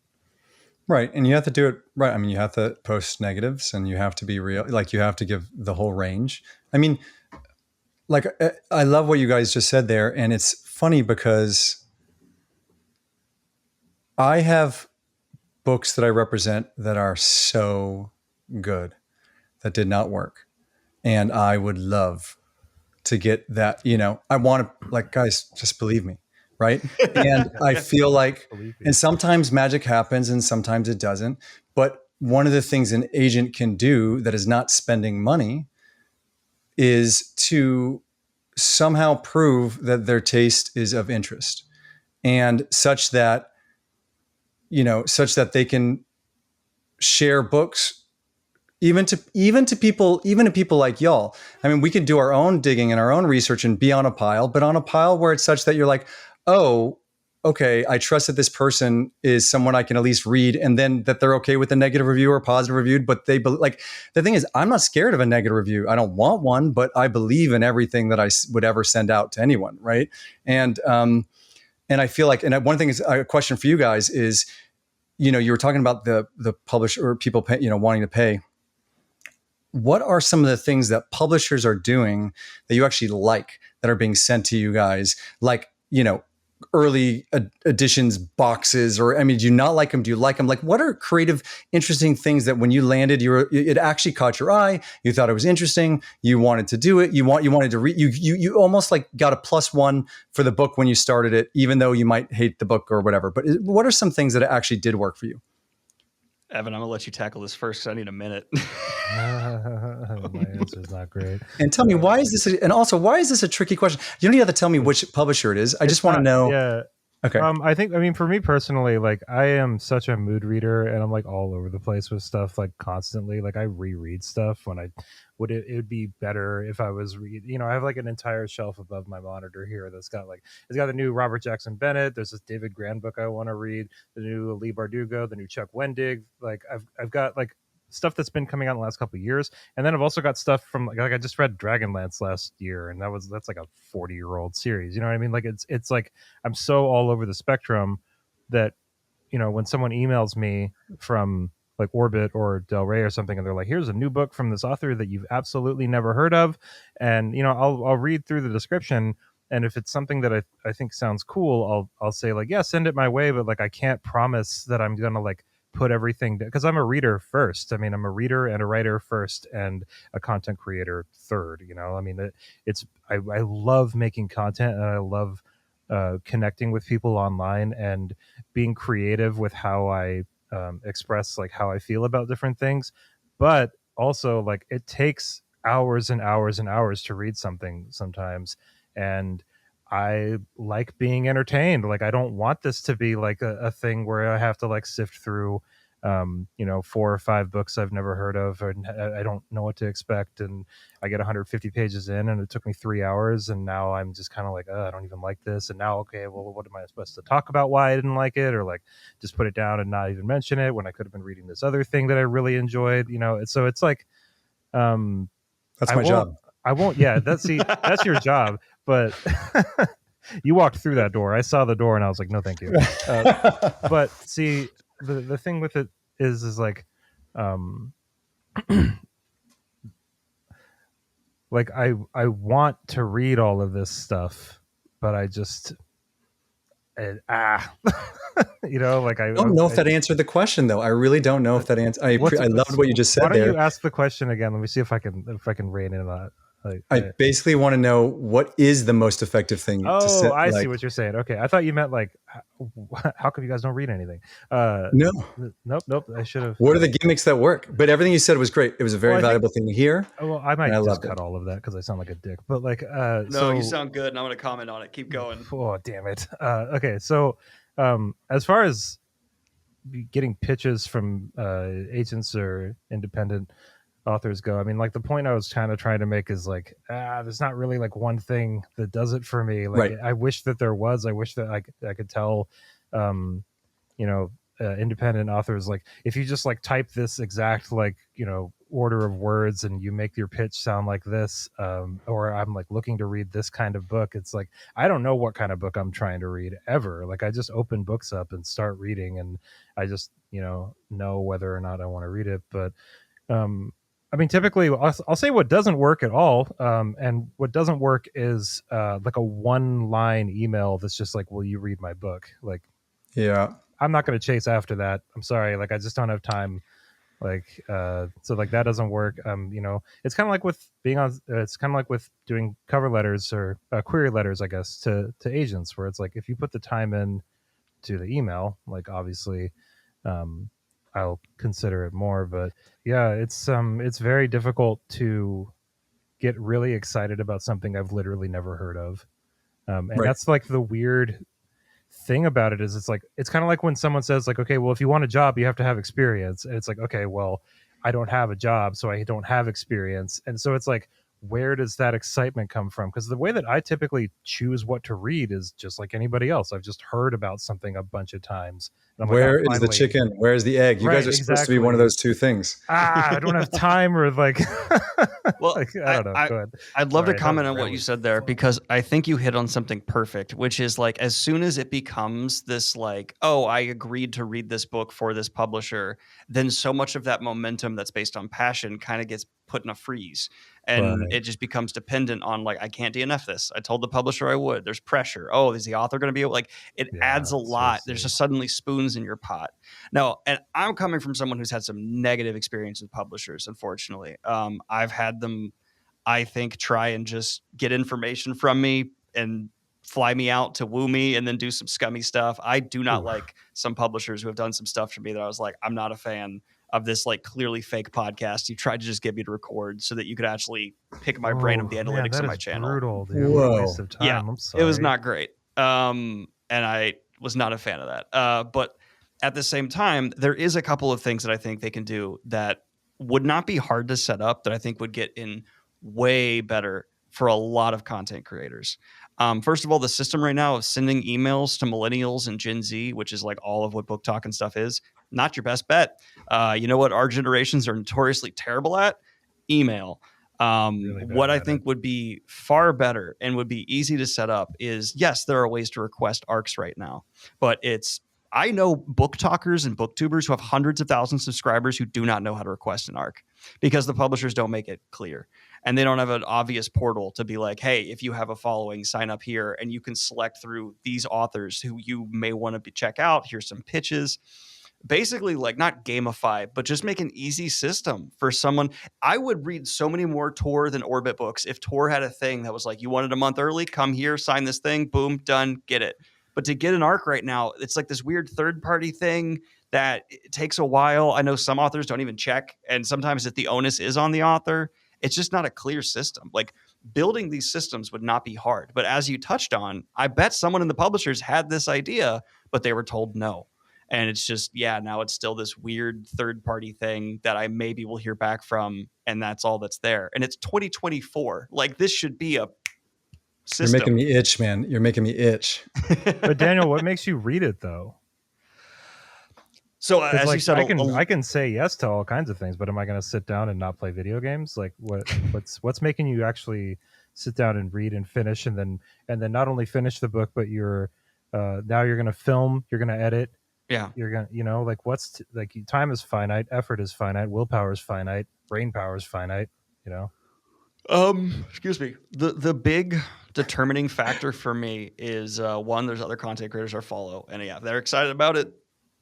C: Right. And you have to do it right. I mean, you have to post negatives, and you have to be real. Like, you have to give the whole range. I mean, like, I love what you guys just said there. And it's funny because I have books that I represent that are so good that did not work. And I would love to get that, I want to, like, guys, just believe me. Right. And I feel like, and sometimes magic happens and sometimes it doesn't. But one of the things an agent can do that is not spending money is to somehow prove that their taste is of interest, and such that they can share books even to people like y'all. I mean, we can do our own digging and our own research and be on a pile, but on a pile where it's such that you're like, oh, okay, I trust that this person is someone I can at least read, and then that they're okay with a negative review or positive review. But like, the thing is, I'm not scared of a negative review. I don't want one, but I believe in everything that I would ever send out to anyone, right? And I feel like, and one thing is a question for you guys is, you were talking about the publisher or people pay, wanting to pay. What are some of the things that publishers are doing that you actually like that are being sent to you guys? Like, early editions boxes, or, I mean, do you not like them? Do you like them? Like, what are creative, interesting things that when you landed, it actually caught your eye? You thought it was interesting. You wanted to do it. You wanted to read. You almost like got a +1 for the book when you started it, even though you might hate the book or whatever. But what are some things that actually did work for you?
B: Evan, I'm gonna let you tackle this first because I need a minute.
A: My answer's not great.
C: And tell me, why is this? And also, why is this a tricky question? You don't even have to tell me which publisher it is. I just want to know.
A: Yeah.
C: Okay.
A: I mean, for me personally, like, I am such a mood reader, and I'm like all over the place with stuff, like, constantly. Like, I reread stuff when it would be better if I was I have like an entire shelf above my monitor here that's got it's got the new Robert Jackson Bennett. There's this David Grann book I want to read, the new Lee Bardugo, the new Chuck Wendig. Like, I've got like stuff that's been coming out in the last couple of years, and then I've also got stuff from like I just read Dragonlance last year, and that's like a 40-year-old series. You know what I mean? Like, it's like I'm so all over the spectrum that when someone emails me from like Orbit or Del Rey or something, and they're like, here's a new book from this author that you've absolutely never heard of, and I'll read through the description, and if it's something that I think sounds cool, I'll say like, yeah, send it my way, but like I can't promise that I'm gonna like put everything, because I'm a reader first. I mean, I'm a reader and a writer first, and a content creator third. I mean, I love making content, and I love connecting with people online and being creative with how I express like how I feel about different things. But also, like, it takes hours and hours and hours to read something sometimes, and I like being entertained. Like, I don't want this to be like a thing where I have to like sift through 4 or 5 books I've never heard of, and I don't know what to expect, and I get 150 pages in, and it took me 3 hours, and now I'm just kind of like, I don't even like this, and now, okay, well, what am I supposed to talk about why I didn't like it, or like just put it down and not even mention it when I could have been reading this other thing that I really enjoyed. So it's like,
C: that's my job.
A: I won't. Yeah, that's your job, but you walked through that door. I saw the door, and I was like, no, thank you. But see, the thing with it is like, like I want to read all of this stuff, but I just like I
C: don't know if that answered the question, though. I really don't know if that answer. I loved what you just said.
A: Why don't
C: there.
A: you ask the question again? Let me see if I can rein in that.
C: I basically want to know what is the most effective thing.
A: I see what you're saying. Okay, I thought you meant like, how come you guys don't read anything?
C: No,
A: nope. I should have.
C: What are the gimmicks that work? But everything you said was great. It was a very valuable thing to hear.
A: Well, I might just cut all of that because I sound like a dick. But like,
B: no, you sound good, and I'm going to comment on it. Keep going.
A: Oh, damn it. Okay, so as far as getting pitches from agents or independent authors go, I mean, like, the point I was kind of trying to make is like, there's not really like one thing that does it for me. Like, right. I wish that there was. I wish that I could tell independent authors, like, if you just like type this exact like order of words and you make your pitch sound like this, or I'm like looking to read this kind of book, it's like I don't know what kind of book I'm trying to read ever. Like, I just open books up and start reading, and I just know whether or not I want to read it. But I mean, typically I'll say what doesn't work at all, and what doesn't work is like a 1-line email that's just like, will you read my book? Like, yeah, I'm not going to chase after that. I'm sorry. Like, I just don't have time. Like, so like that doesn't work. It's kind of like with it's kind of like with doing cover letters or query letters, I guess, to agents, where it's like, if you put the time in to the email, like, obviously, I'll consider it more. But yeah, it's very difficult to get really excited about something I've literally never heard of. And right. That's like the weird thing about it, is it's kind of like when someone says like, okay, well, if you want a job, you have to have experience. And it's like, okay, well, I don't have a job, so I don't have experience. And so it's like, where does that excitement come from? Because the way that I typically choose what to read is just like anybody else. I've just heard about something a bunch of times, and I'm like,
C: Where is the
A: finally,
C: chicken? Where's the egg? You guys
A: right,
C: are supposed to be one of
A: exactly.
C: those two things.
A: I don't have time, or like,
B: Well,
A: like I don't know. Go ahead.
B: I'd love to
A: Sorry, that was
B: comment on what you
A: really
B: said there
A: fun.
B: because I think you hit on something perfect, which is like as soon as it becomes this like, oh, I agreed to read this book for this publisher, then so much of that momentum that's based on passion kind of gets put in a freeze. And
C: Right.
B: it just becomes dependent on like, I can't DNF this. I told the publisher I would. There's pressure. Oh, is the author going to be able, like, it adds
A: Yeah,
B: a lot. There's
A: seriously.
B: just suddenly spoons in your pot. No, and I'm coming from someone who's had some negative experience with publishers, unfortunately. I've had them, I think, try and just get information from me and fly me out to woo me and then do some scummy stuff. I do not
A: Ooh.
B: like some publishers who have done some stuff to me that I was like, I'm not a fan of this like clearly fake podcast you tried to just get me to record so that you could actually pick my brain of the
A: Oh man,
B: analytics
A: that
B: of my
A: is
B: channel.
A: brutal, dude. What a waste
C: Whoa.
A: of
B: Yeah,
A: time. I'm
B: it was
A: sorry.
B: not great. And I was not a fan of that. But at the same time, there is a couple of things that I think they can do that would not be hard to set up that I think would get in way better for a lot of content creators. First of all, the system right now of sending emails to millennials and Gen Z, which is like all of what book talk and stuff is, not your best bet. You know what our generations are notoriously terrible at? Email.
A: Really
B: What
A: bad
B: I
A: at
B: think
A: it.
B: would be far better and would be easy to set up is, yes, there are ways to request arcs right now, but I know book talkers and booktubers who have hundreds of thousands of subscribers who do not know how to request an arc because the publishers don't make it clear. And they don't have an obvious portal to be like, hey, if you have a following, sign up here and you can select through these authors who you may want to check out. Here's some pitches. Basically, like not gamify, but just make an easy system for someone. I would read so many more Tor than Orbit books if Tor had a thing that was like, you wanted a month early, come here, sign this thing, boom, done, get it. But to get an arc right now, it's like this weird third party thing that it takes a while. I know some authors don't even check, and sometimes if the onus is on the author, it's just not a clear system. Like building these systems would not be hard. But as you touched on, I bet someone in the publishers had this idea, but they were told no. And it's just, yeah, now it's still this weird third party thing that I maybe will hear back from. And that's all that's there. And it's 2024. Like this should be a
C: You're making
B: system.
C: me itch, man. You're making me itch.
A: But Daniel, what makes you read it though?
B: So
A: Because
B: as you
A: like
B: said,
A: I can say yes to all kinds of things, but am I going to sit down and not play video games? Like what's making you actually sit down and read and finish, and then not only finish the book, but you're now you're going to film, you're going to edit,
B: yeah,
A: you're going to like like time is finite, effort is finite, willpower is finite, brain power is finite. You know.
B: excuse me. The big determining factor for me is one, there's other content creators I follow, and yeah, they're excited about it.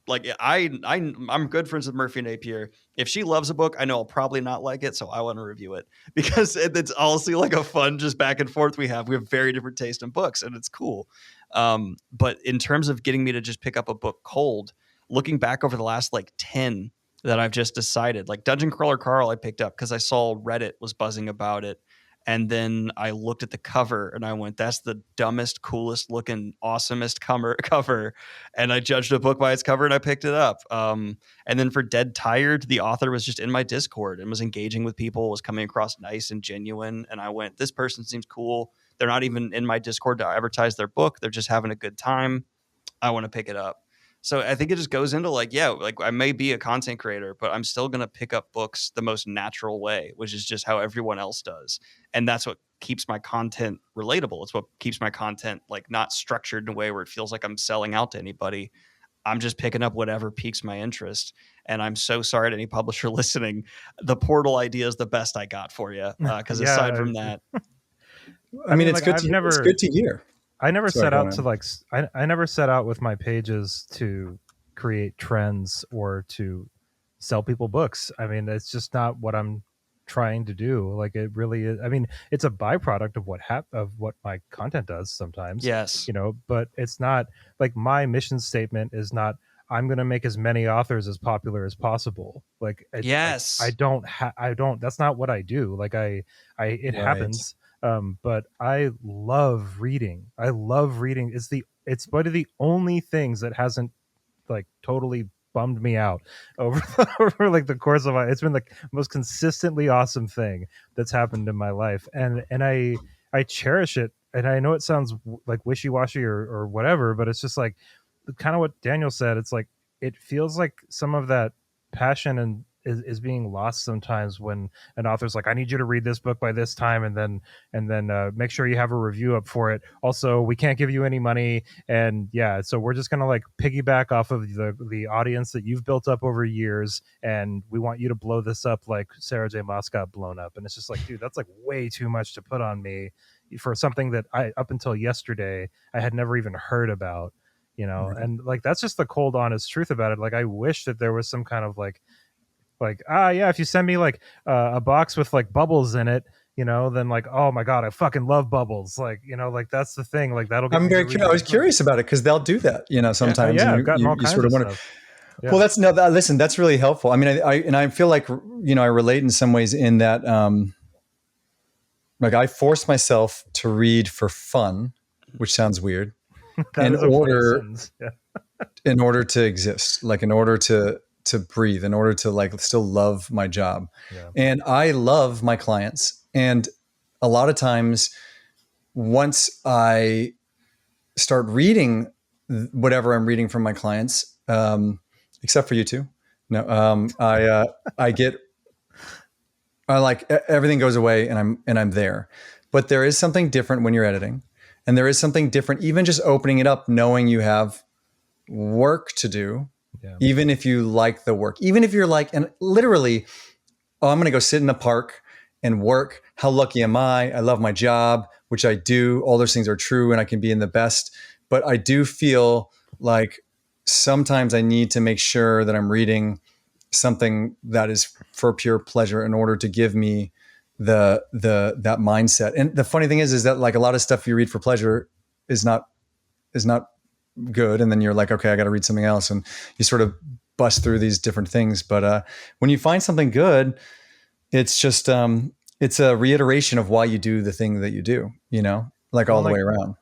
B: Like I'm good friends with Murphy Napier. If she loves a book, I know I'll probably not like it, so I want to review it because it's honestly like a fun just back and forth we have. We have very different taste in books, and it's cool. But in terms of getting me to just pick up a book cold, looking back over the last like 10 that I've just decided, like Dungeon Crawler Carl, I picked up because I saw Reddit was buzzing about it. And then I looked at the cover and I went, that's the dumbest, coolest looking, awesomest cover. And I judged a book by its cover and I picked it up. And then for Dead Tired, the author was just in my Discord and was engaging with people, was coming across nice and genuine. And I went, this person seems cool. They're not even in my Discord to advertise their book. They're just having a good time. I want to pick it up. So I think it just goes into like, yeah, like I may be a content creator, but I'm still going to pick up books the most natural way, which is just how everyone else does. And that's what keeps my content relatable. It's what keeps my content like not structured in a way where it feels like I'm selling out to anybody. I'm just picking up whatever piques my interest. And I'm so sorry to any publisher listening. The portal idea is the best I got for you. Because
A: Yeah,
B: aside from that,
C: I mean, it's
A: like
C: good it's good to hear.
A: I never
C: Sorry,
A: set
C: go
A: out
C: on.
A: to like I never set out with my pages to create trends or to sell people books. I mean, it's just not what I'm trying to do. Like it really is. I mean, it's a byproduct of what my content does sometimes,
B: yes.
A: you know, but it's not like my mission statement is not I'm going to make as many authors as popular as possible. Like
B: Yes.
A: I don't that's not what I do. Like it
C: Right.
A: happens. But I love reading. I love reading. It's one of the only things that hasn't like totally bummed me out over over like the course of my. It's been the most consistently awesome thing that's happened in my life, and I cherish it. And I know it sounds like wishy-washy or whatever, but it's just like kind of what Daniel said. It's like it feels like some of that passion and is being lost sometimes when an author's like, I need you to read this book by this time, and then make sure you have a review up for it. Also, we can't give you any money, and yeah, so we're just gonna like piggyback off of the audience that you've built up over years, and we want you to blow this up like Sarah J. Maas got blown up. And it's just like, dude, that's like way too much to put on me for something that I up until yesterday I had never even heard about.
C: Right.
A: And like that's just the cold honest truth about it. Like I wish that there was some kind of like yeah, if you send me like a box with like bubbles in it, then like, oh my god, I fucking love bubbles. Like, like that's the thing. Like that'll get
C: I'm
A: me
C: very
A: to
C: curious. I was curious about it because they'll do that, sometimes.
A: Yeah,
C: And
A: I've gotten all
C: you
A: kinds
C: sort of
A: of
C: wonder.
A: stuff. Yeah.
C: Well, listen, that's really helpful. I mean, I feel like, I relate in some ways in that, like I force myself to read for fun, which sounds weird,
A: That
C: in
A: is a funny
C: order,
A: sentence. Yeah.
C: in order to exist, like in order to breathe, in order to like still love my job.
A: Yeah.
C: And I love my clients. And a lot of times once I start reading whatever I'm reading from my clients, except for you two, no, I like everything goes away and I'm there. But there is something different when you're editing, and there is something different even just opening it up, knowing you have work to do.
A: Yeah.
C: Even if you like the work, even if you're like, and literally, oh, I'm going to go sit in the park and work. How lucky am I? I love my job, which I do. All those things are true, and I can be in the best. But I do feel like sometimes I need to make sure that I'm reading something that is for pure pleasure in order to give me that mindset. And the funny thing is that like a lot of stuff you read for pleasure is not good, and then you're like, okay, I got to read something else, and you sort of bust through these different things. But when you find something good, it's just it's a reiteration of why you do the thing that you do, like all the way around.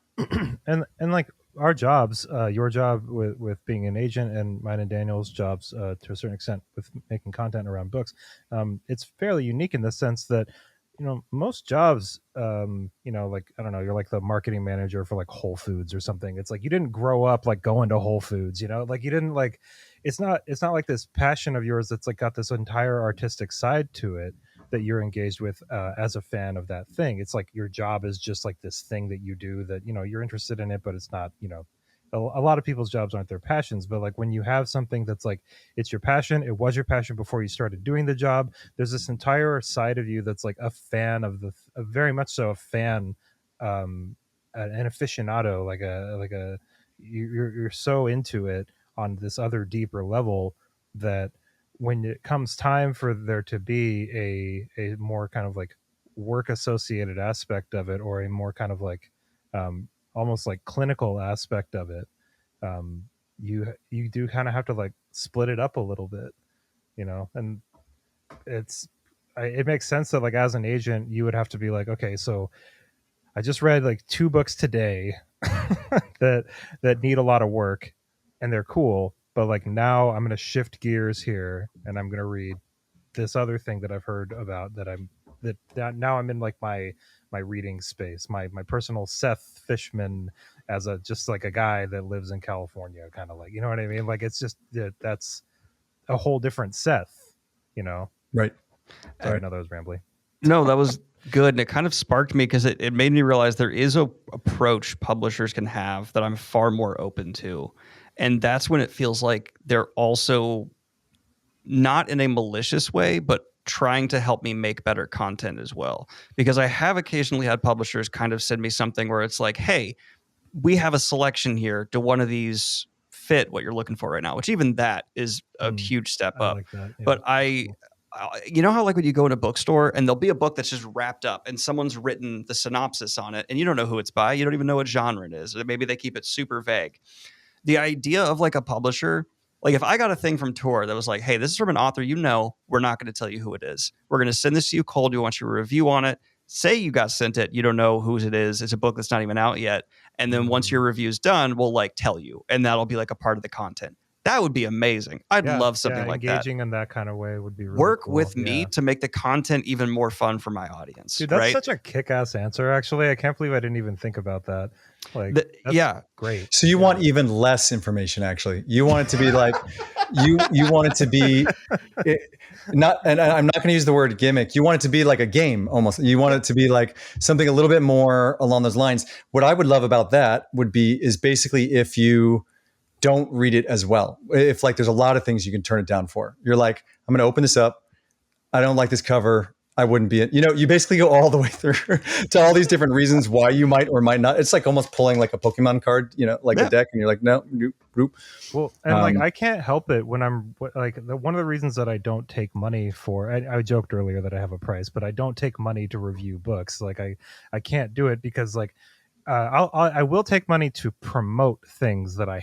A: And like our jobs, your job with being an agent, and mine and Daniel's jobs to a certain extent with making content around books, it's fairly unique in the sense that most jobs, like I don't know, you're like the marketing manager for like Whole Foods or something. It's like you didn't grow up like going to Whole Foods, like you didn't like it's not like this passion of yours that's like got this entire artistic side to it that you're engaged with as a fan of that thing. It's like your job is just like this thing that you do that you're interested in it, but it's not a lot of people's jobs aren't their passions. But like when you have something that's like it's your passion, it was your passion before you started doing the job, there's this entire side of you that's like a fan of very much so a fan, an aficionado, like a you're so into it on this other deeper level that when it comes time for there to be a more kind of like work associated aspect of it, or a more kind of like almost like clinical aspect of it, you do kind of have to like split it up a little bit, and it makes sense that like as an agent you would have to be like, okay, so I just read like 2 books today that need a lot of work and they're cool, but like now I'm going to shift gears here and I'm going to read this other thing that I've heard about that now I'm in like my reading space, my personal Seth Fishman as just like a guy that lives in California, kind of like, you know what I mean? Like it's just that's a whole different Seth,
C: Right.
A: Sorry, no, that was rambly.
B: No, that was good. And it kind of sparked me because it made me realize there is a approach publishers can have that I'm far more open to. And that's when it feels like they're also not in a malicious way, but trying to help me make better content as well. Because I have occasionally had publishers kind of send me something where it's like, hey, we have a selection here. Do one of these fit what you're looking for right now? Which even that is a huge step up.
A: Like that, yeah.
B: But you know how like when you go in a bookstore and there'll be a book that's just wrapped up and someone's written the synopsis on it and you don't know who it's by. You don't even know what genre it is. Or maybe they keep it super vague. The idea of like a publisher, like if I got a thing from Tor that was like, hey, this is from an author, we're not going to tell you who it is. We're going to send this to you cold. We want you to review on it. Say you got sent it. You don't know whose it is. It's a book that's not even out yet. And then once your review's done, we'll like tell you. And that'll be like a part of the content. That would be amazing. I'd love something like that.
A: Engaging in that kind of way would be really
B: Work
A: cool.
B: with me to make the content even more fun for my audience.
A: Dude, that's
B: right?
A: such a kick-ass answer, actually. I can't believe I didn't even think about that. Like, great.
C: So you want even less information, actually. You want it to be like, you want it to be not, and I'm not going to use the word gimmick. You want it to be like a game almost. You want it to be like something a little bit more along those lines. What I would love about that is basically if you don't read it as well. If like there's a lot of things you can turn it down for. You're like, I'm going to open this up. I don't like this cover. I wouldn't be, you basically go all the way through to all these different reasons why you might or might not. It's like almost pulling like a Pokemon card, like a deck, and you're like, no, nope.
A: Well, and like I can't help it when I'm like one of the reasons that I don't take money for. I joked earlier that I have a price, but I don't take money to review books. Like I can't do it because like I will take money to promote things that I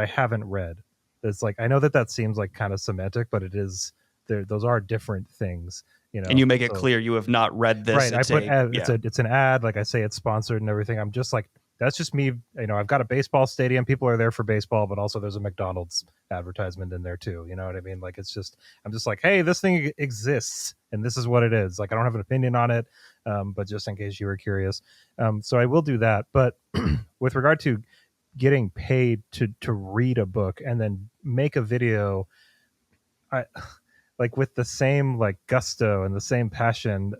A: haven't read. It's like I know that seems like kind of semantic, but it is. Those are different things.
B: And you make it clear you have not read this.
A: Right. It's an ad. Like I say, it's sponsored and everything. I'm just like, that's just me. I've got a baseball stadium. People are there for baseball, but also there's a McDonald's advertisement in there too. You know what I mean? Like, I'm just like, hey, this thing exists and this is what it is. Like, I don't have an opinion on it. But just in case you were curious. So I will do that. But with regard to getting paid to read a book and then make a video, like with the same like gusto and the same passion,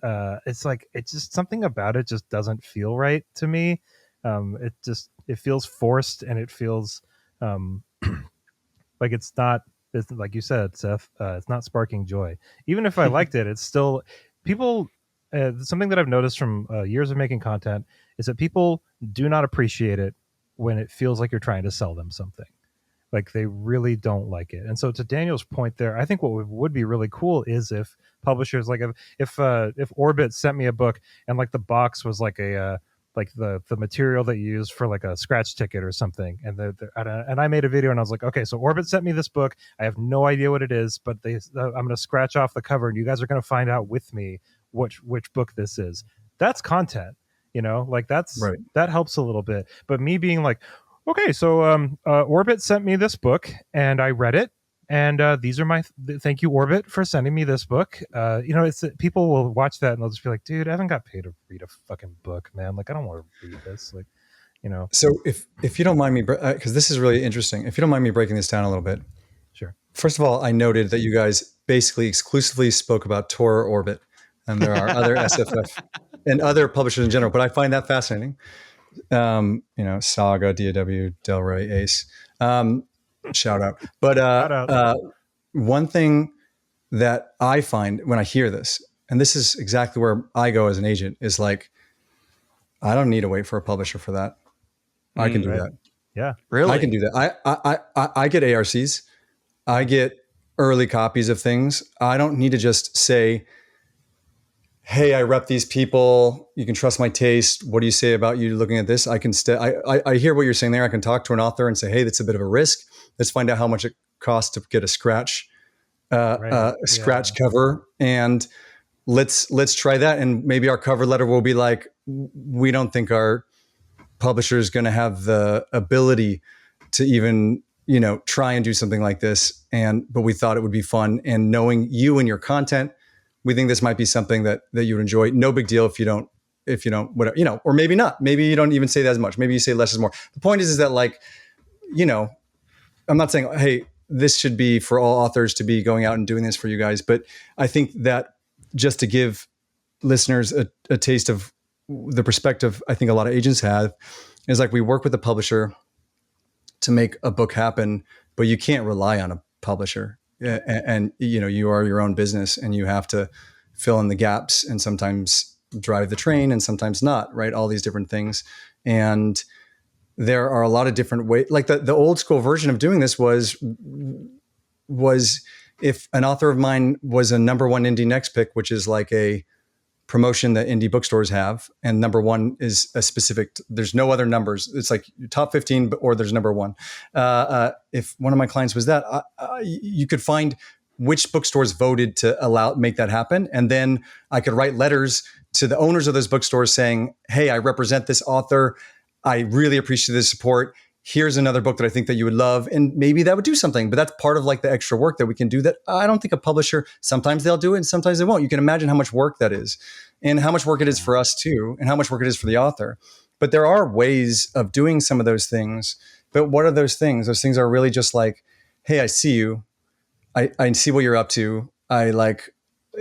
A: it's just something about it just doesn't feel right to me. It feels forced, and it feels like it's like you said, Seth, it's not sparking joy. Even if I liked it, it's still people. Something that I've noticed from years of making content is that people do not appreciate it when it feels like you're trying to sell them something. Like they really don't like it. And so to Daniel's point there, I think what would be really cool is if publishers, like if Orbit sent me a book and like the box was like a like the material that you use for like a scratch ticket or something, and I made a video and I was like, okay, so Orbit sent me this book. I have no idea what it is, but I'm going to scratch off the cover and you guys are going to find out with me which book this is. That's content, like that's right. That helps a little bit. But me being like, okay, so Orbit sent me this book and I read it, and these are my thank you, Orbit, for sending me this book. It's people will watch that and they'll just be like, dude, I haven't got paid to read a fucking book, man. Like, I don't want to read this. Like,
C: So if you don't mind me, because this is really interesting, if you don't mind me breaking this down a little bit.
A: Sure.
C: First of all, I noted that you guys basically exclusively spoke about Tor or Orbit, and there are other SFF and other publishers in general, but I find that fascinating. Saga, DAW, Del Rey, Ace, shout out. But one thing that I find when I hear this, and this is exactly where I go as an agent, is like, I don't need to wait for a publisher for that. I can do that.
A: Yeah,
C: really. I can do that. I get ARCs. I get early copies of things. I don't need to just say, hey, I rep these people. You can trust my taste. What do you say about you looking at this? I can I hear what you're saying there. I can talk to an author and say, hey, that's a bit of a risk. Let's find out how much it costs to get a scratch cover, and let's try that. And maybe our cover letter will be like, we don't think our publisher is going to have the ability to even try and do something like this, but we thought it would be fun. And knowing you and your content, we think this might be something that you would enjoy. No big deal if you don't, whatever, or maybe not. Maybe you don't even say that as much. Maybe you say less is more. The point is that like, I'm not saying, hey, this should be for all authors to be going out and doing this for you guys. But I think that just to give listeners a taste of the perspective I think a lot of agents have is like, we work with a publisher to make a book happen, but you can't rely on a publisher. And you are your own business, and you have to fill in the gaps and sometimes drive the train and sometimes not, right? All these different things. And there are a lot of different ways. Like the old school version of doing this was if an author of mine was a number one indie next pick, which is like a promotion that indie bookstores have, and number one is a specific, there's no other numbers. It's like top 15 or there's number one. If one of my clients was that, you could find which bookstores voted to make that happen. And then I could write letters to the owners of those bookstores saying, hey, I represent this author. I really appreciate the support. here's another book that I think that you would love, and maybe that would do something. But that's part of like the extra work that we can do that I don't think a publisher, sometimes they'll do it and sometimes they won't. You can imagine how much work that is, and how much work it is for us too, and how much work it is for the author. But there are ways of doing some of those things. But what are those things? Those things are really just like, hey, I see you. I see what you're up to. I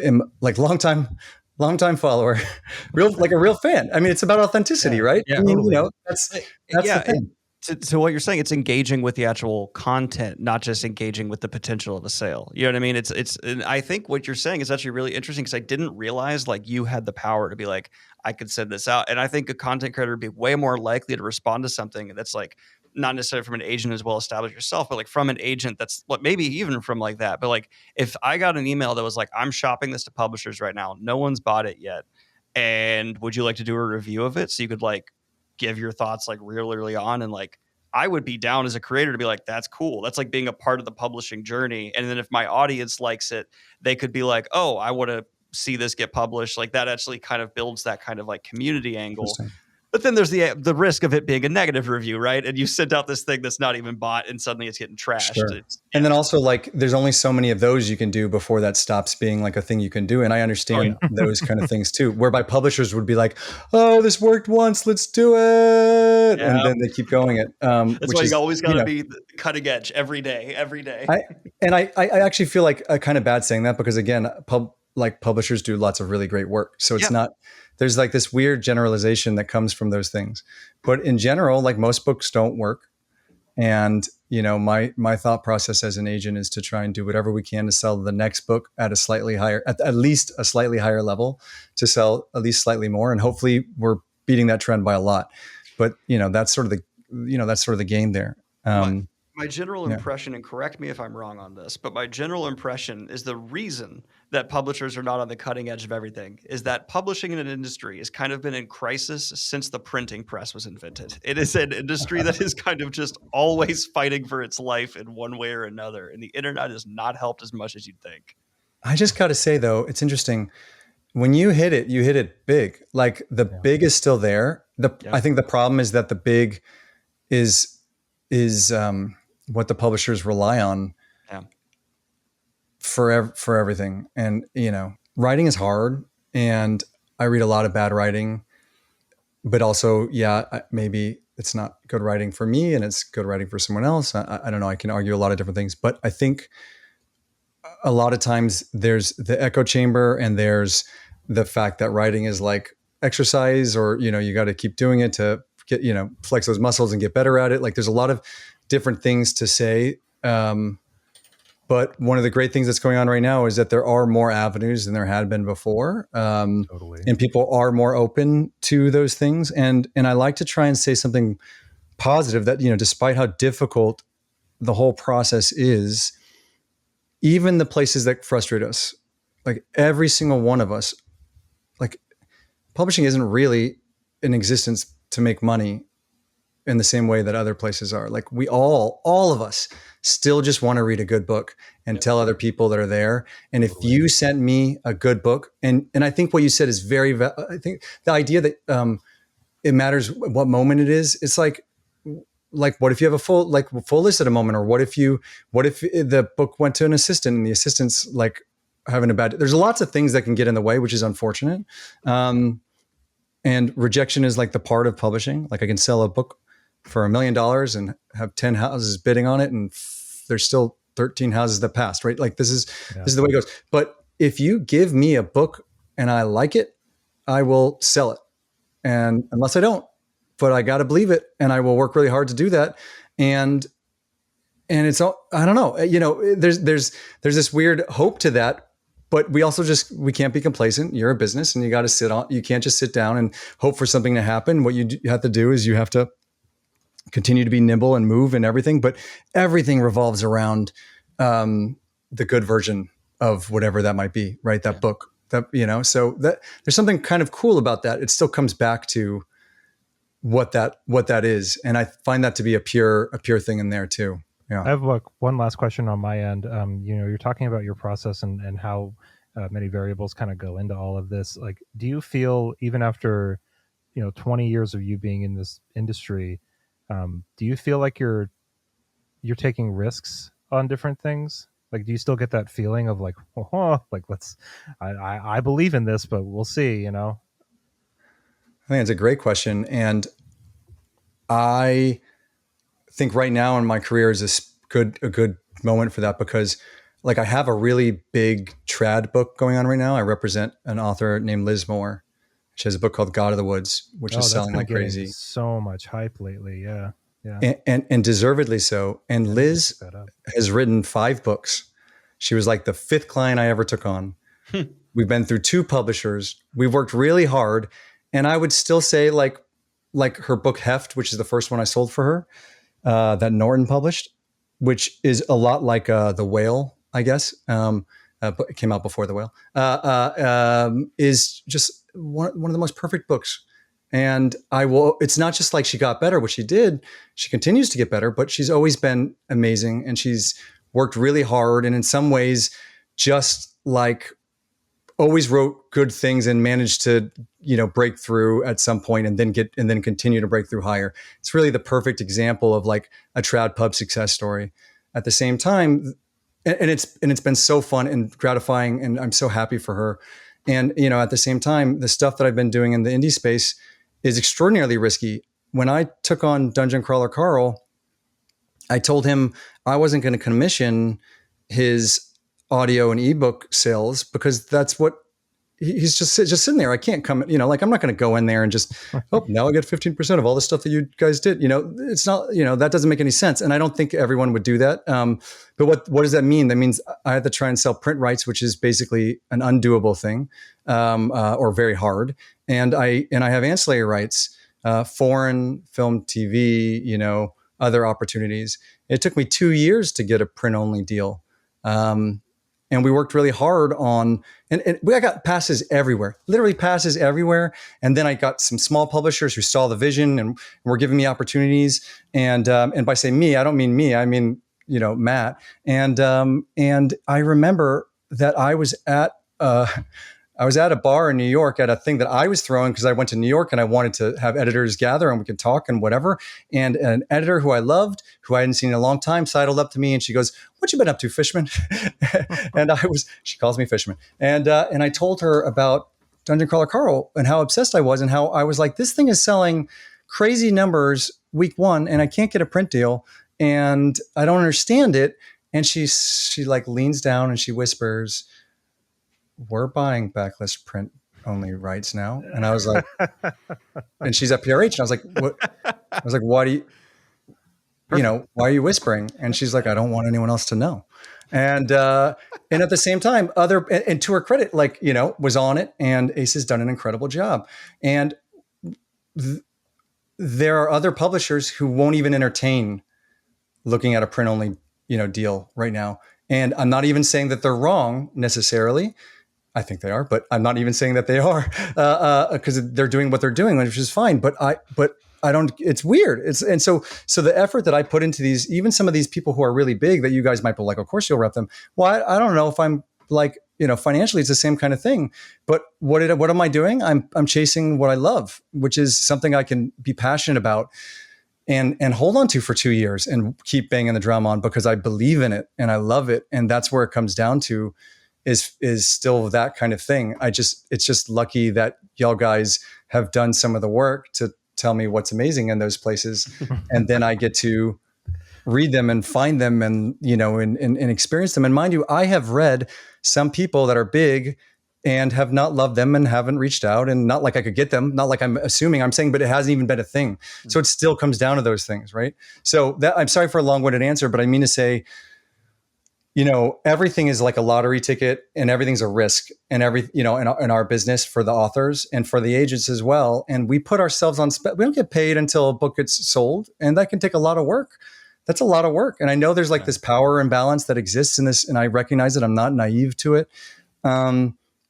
C: am like long time follower, like a real fan. I mean, it's about authenticity, right?
A: Yeah,
C: I mean,
A: totally.
C: that's the thing.
B: To what you're saying, it's engaging with the actual content, not just engaging with the potential of a sale. You know what I mean? And I think what you're saying is actually really interesting because I didn't realize like you had the power to be like, I could send this out. And I think a content creator would be way more likely to respond to something that's like not necessarily from an agent as well established yourself, but like from an agent that's like maybe even from like that. But like if I got an email that was like, I'm shopping this to publishers right now, no one's bought it yet, and would you like to do a review of it? So you could like give your thoughts like real early on, and like I would be down as a creator to be like, that's cool. That's like being a part of the publishing journey. And then if my audience likes it, they could be like, oh, I want to see this get published. Like that actually kind of builds that kind of like community angle. But then there's the risk of it being a negative review, right? And you send out this thing that's not even bought and suddenly it's getting trashed.
C: Sure. And then also like there's only so many of those you can do before that stops being like a thing you can do. And I understand those kind of things too, whereby publishers would be like, oh, this worked once, let's do it. Yeah. And then they keep going it.
B: That's why you always got to be cutting edge every day.
C: I actually feel like kind of bad saying that because again, publishers do lots of really great work. So it's not, there's like this weird generalization that comes from those things. But in general, like most books don't work. And, my thought process as an agent is to try and do whatever we can to sell the next book at a slightly higher, at least a slightly higher level, to sell at least slightly more. And hopefully we're beating that trend by a lot. But, that's sort of the game there.
B: My general impression, and correct me if I'm wrong on this, but my general impression is the reason that publishers are not on the cutting edge of everything is that publishing in an industry has kind of been in crisis since the printing press was invented. It is an industry that is kind of just always fighting for its life in one way or another. And the internet has not helped as much as you'd think.
C: I just got to say, though, it's interesting. When you hit it big. Like the big is still there. I think the problem is that the big is what the publishers rely on for everything. And, writing is hard and I read a lot of bad writing, but also, maybe it's not good writing for me and it's good writing for someone else. I don't know. I can argue a lot of different things, but I think a lot of times there's the echo chamber and there's the fact that writing is like exercise or, you got to keep doing it to get, flex those muscles and get better at it. Like there's a lot of different things to say. But one of the great things that's going on right now is that there are more avenues than there had been before. Totally. And people are more open to those things. And I like to try and say something positive that, despite how difficult the whole process is, even the places that frustrate us, like every single one of us, like publishing isn't really in existence to make money in the same way that other places are. Like we all of us still just want to read a good book and tell other people that are there. And if you sent me a good book, and I think what you said is I think the idea that it matters what moment it is, it's like what if you have a full list at a moment, or what if the book went to an assistant and the assistant's like having a bad, there's lots of things that can get in the way, which is unfortunate. And rejection is like the part of publishing. Like I can sell a book for $1 million and have 10 houses bidding on it. And there's still 13 houses that passed, right? Like this is the way it goes. But if you give me a book and I like it, I will sell it. And unless I don't, but I got to believe it. And I will work really hard to do that. And it's all, I don't know, there's this weird hope to that, but we also we can't be complacent. You're a business and you got to you can't just sit down and hope for something to happen. What you have to do is you have to continue to be nimble and move and everything, but everything revolves around the good version of whatever that might be, right? That book, so that there's something kind of cool about that. It still comes back to what that is. And I find that to be a pure thing in there too. Yeah.
A: I have one last question on my end. You're talking about your process and how many variables kind of go into all of this. Like, do you feel even after, 20 years of you being in this industry, Do you feel like you're taking risks on different things? Like, do you still get that feeling of like, oh, like I believe in this, but we'll see, you know?
C: I think it's a great question. And I think right now in my career is a good moment for that, because like I have a really big trad book going on right now. I represent an author named Liz Moore. She has a book called God of the Woods, which
A: Oh,
C: is
A: that's
C: selling
A: been
C: like
A: getting
C: crazy,
A: so much hype lately. Yeah. Yeah.
C: and deservedly so. And
A: I need to pick
C: Liz
A: that up.
C: has written 5 books. She was like the 5th client I ever took on. We've been through 2 publishers. We've worked really hard, and I would still say like her book Heft, which is the first one I sold for her, that Norton published, which is a lot like The Whale, I guess. But it came out before The Whale. Is just one of the most perfect books. And it's not just like she got better, what she did, she continues to get better, but she's always been amazing, and she's worked really hard. And in some ways, just like always wrote good things and managed to, break through at some point and then continue to break through higher. It's really the perfect example of like a trad pub success story. At the same time, and it's been so fun and gratifying, and I'm so happy for her. And at the same time, the stuff that I've been doing in the indie space is extraordinarily risky. When I took on Dungeon Crawler Carl, I told him I wasn't going to commission his audio and ebook sales, because that's what he's just sitting there. I can't come, like I'm not going to go in there and just, oh, now I get 15% of all the stuff that you guys did. It's not, that doesn't make any sense. And I don't think everyone would do that. But what does that mean? That means I have to try and sell print rights, which is basically an undoable thing, or very hard. And I have ancillary rights, foreign film, TV, other opportunities. It took me 2 years to get a print only deal. And we worked really hard on, and I got passes everywhere, literally passes everywhere. And then I got some small publishers who saw the vision and were giving me opportunities. And by saying me, I don't mean me, I mean, Matt. And I remember that I was at a bar in New York at a thing that I was throwing, because I went to New York and I wanted to have editors gather and we could talk and whatever. And an editor who I loved, who I hadn't seen in a long time, sidled up to me and she goes, "What you been up to, Fishman?" And she calls me Fishman. And I told her about Dungeon Crawler Carl and how obsessed I was, and how I was like, this thing is selling crazy numbers week 1 and I can't get a print deal and I don't understand it. And she like leans down and she whispers, "We're buying backlist print only rights now." And I was like, and she's at PRH. And I was like, what? I was like, why do why are you whispering? And she's like, "I don't want anyone else to know." And at the same time, and to her credit, was on it, and Ace has done an incredible job. And there are other publishers who won't even entertain looking at a print only, deal right now. And I'm not even saying that they're wrong necessarily. I think they are, but I'm not even saying that they are, because they're doing what they're doing, which is fine. But I don't. It's weird. So the effort that I put into these, even some of these people who are really big that you guys might be like, of course you'll rep them. Well, I don't know if I'm like, financially it's the same kind of thing. But what am I doing? I'm chasing what I love, which is something I can be passionate about and hold on to for 2 years and keep banging the drum on, because I believe in it and I love it, and that's where it comes down to. Is still that kind of thing. It's just lucky that y'all guys have done some of the work to tell me what's amazing in those places. And then I get to read them and find them and, and experience them. And mind you, I have read some people that are big and have not loved them and haven't reached out, and not like I could get them, not like I'm assuming, I'm saying, but it hasn't even been a thing. So it still comes down to those things. Right. So I'm sorry for a long-winded answer, but I mean to say, everything is like a lottery ticket, and everything's a risk, and in our business for the authors and for the agents as well. And we put ourselves on, we don't get paid until a book gets sold. And that can take a lot of work. That's a lot of work. And I know there's like this power imbalance that exists in this, and I recognize it. I'm not naive to it.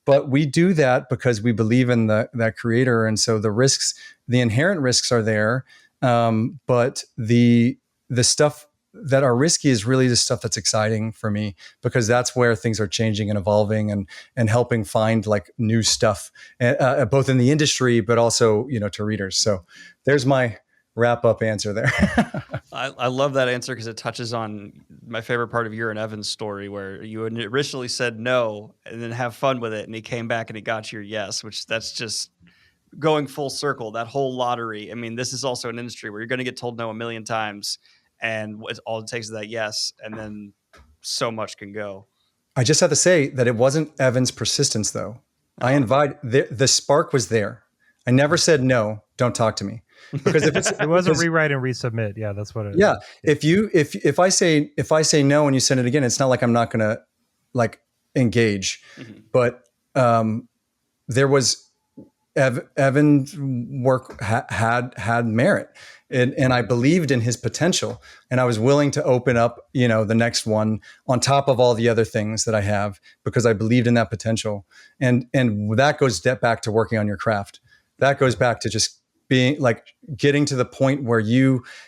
C: But we do that because we believe in that creator. And so the inherent risks are there. But the stuff that are risky is really the stuff that's exciting for me, because that's where things are changing and evolving and helping find like new stuff, both in the industry, but also, to readers. So there's my wrap up answer there.
B: I love that answer because it touches on my favorite part of your and Evan's story, where you originally said no and then have fun with it, and he came back and he got your yes, which that's just going full circle. That whole lottery. I mean, this is also an industry where you're going to get told no a million times, and all it takes is that yes, and then so much can go.
C: I just have to say that it wasn't Evan's persistence, though. I invite the spark was there. I never said no. Don't talk to me. Because if
A: it was a rewrite and resubmit. Yeah, that's what it
C: yeah.
A: is.
C: If I say no and you send it again, it's not like I'm not gonna like engage. Mm-hmm. But there was Evan's work had merit. And I believed in his potential, and I was willing to open up, the next one on top of all the other things that I have, because I believed in that potential. And that goes back to working on your craft. That goes back to just being like getting to the point where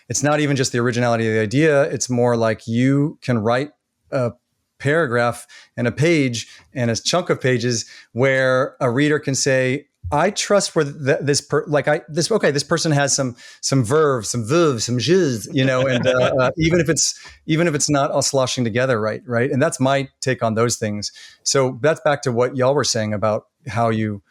C: it's not even just the originality of the idea. It's more like you can write a paragraph and a page and a chunk of pages where a reader can say, I trust where this person has some verve, some vuv, some zhiz, and even if it's not all sloshing together, right, and that's my take on those things. So that's back to what y'all were saying about how you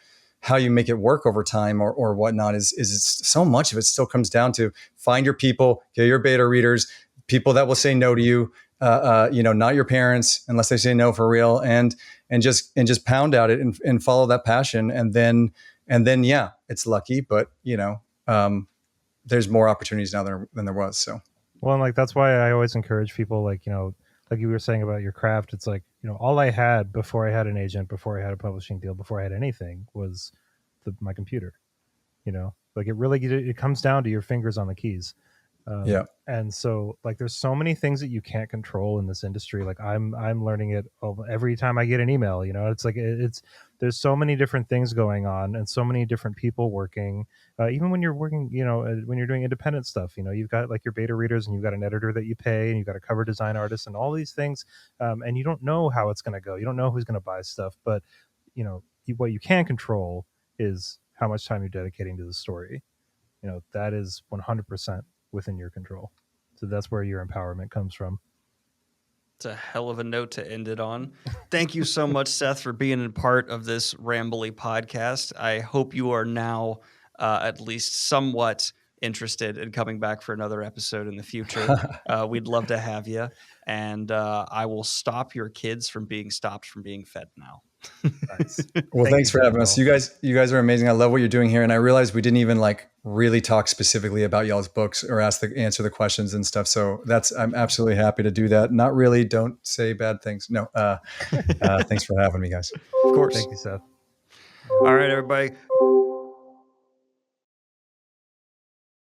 C: make it work over time or whatnot. Is it's so much of it still comes down to find your people, get your beta readers, people that will say no to you, not your parents unless they say no for real, and just pound at it and follow that passion, and then yeah, it's lucky, but there's more opportunities now than there was. So
A: well, and like that's why I always encourage people, like like you were saying about your craft. It's like all I had before I had an agent, before I had a publishing deal, before I had anything was my computer. Like it comes down to your fingers on the keys.
C: Yeah.
A: And so like there's so many things that you can't control in this industry. Like I'm learning it every time I get an email. It's like there's so many different things going on and so many different people working. Even when you're working, when you're doing independent stuff, you've got like your beta readers and you've got an editor that you pay and you've got a cover design artist and all these things. And you don't know how it's going to go. You don't know who's going to buy stuff, but what you can control is how much time you're dedicating to the story. That is 100% within your control. So that's where your empowerment comes from.
B: It's a hell of a note to end it on. Thank you so much, Seth, for being a part of this Rambly podcast. I hope you are now at least somewhat interested in coming back for another episode in the future. We'd love to have you. And I will stop your kids from being stopped from being fed now.
C: Nice. Well, thanks for having us. You guys are amazing. I love what you're doing here. And I realized we didn't even really talk specifically about y'all's books or answer the questions and stuff. So I'm absolutely happy to do that. Not really. Don't say bad things. No. Thanks for having me, guys.
B: Of course.
A: Thank you, Seth.
B: All right, everybody.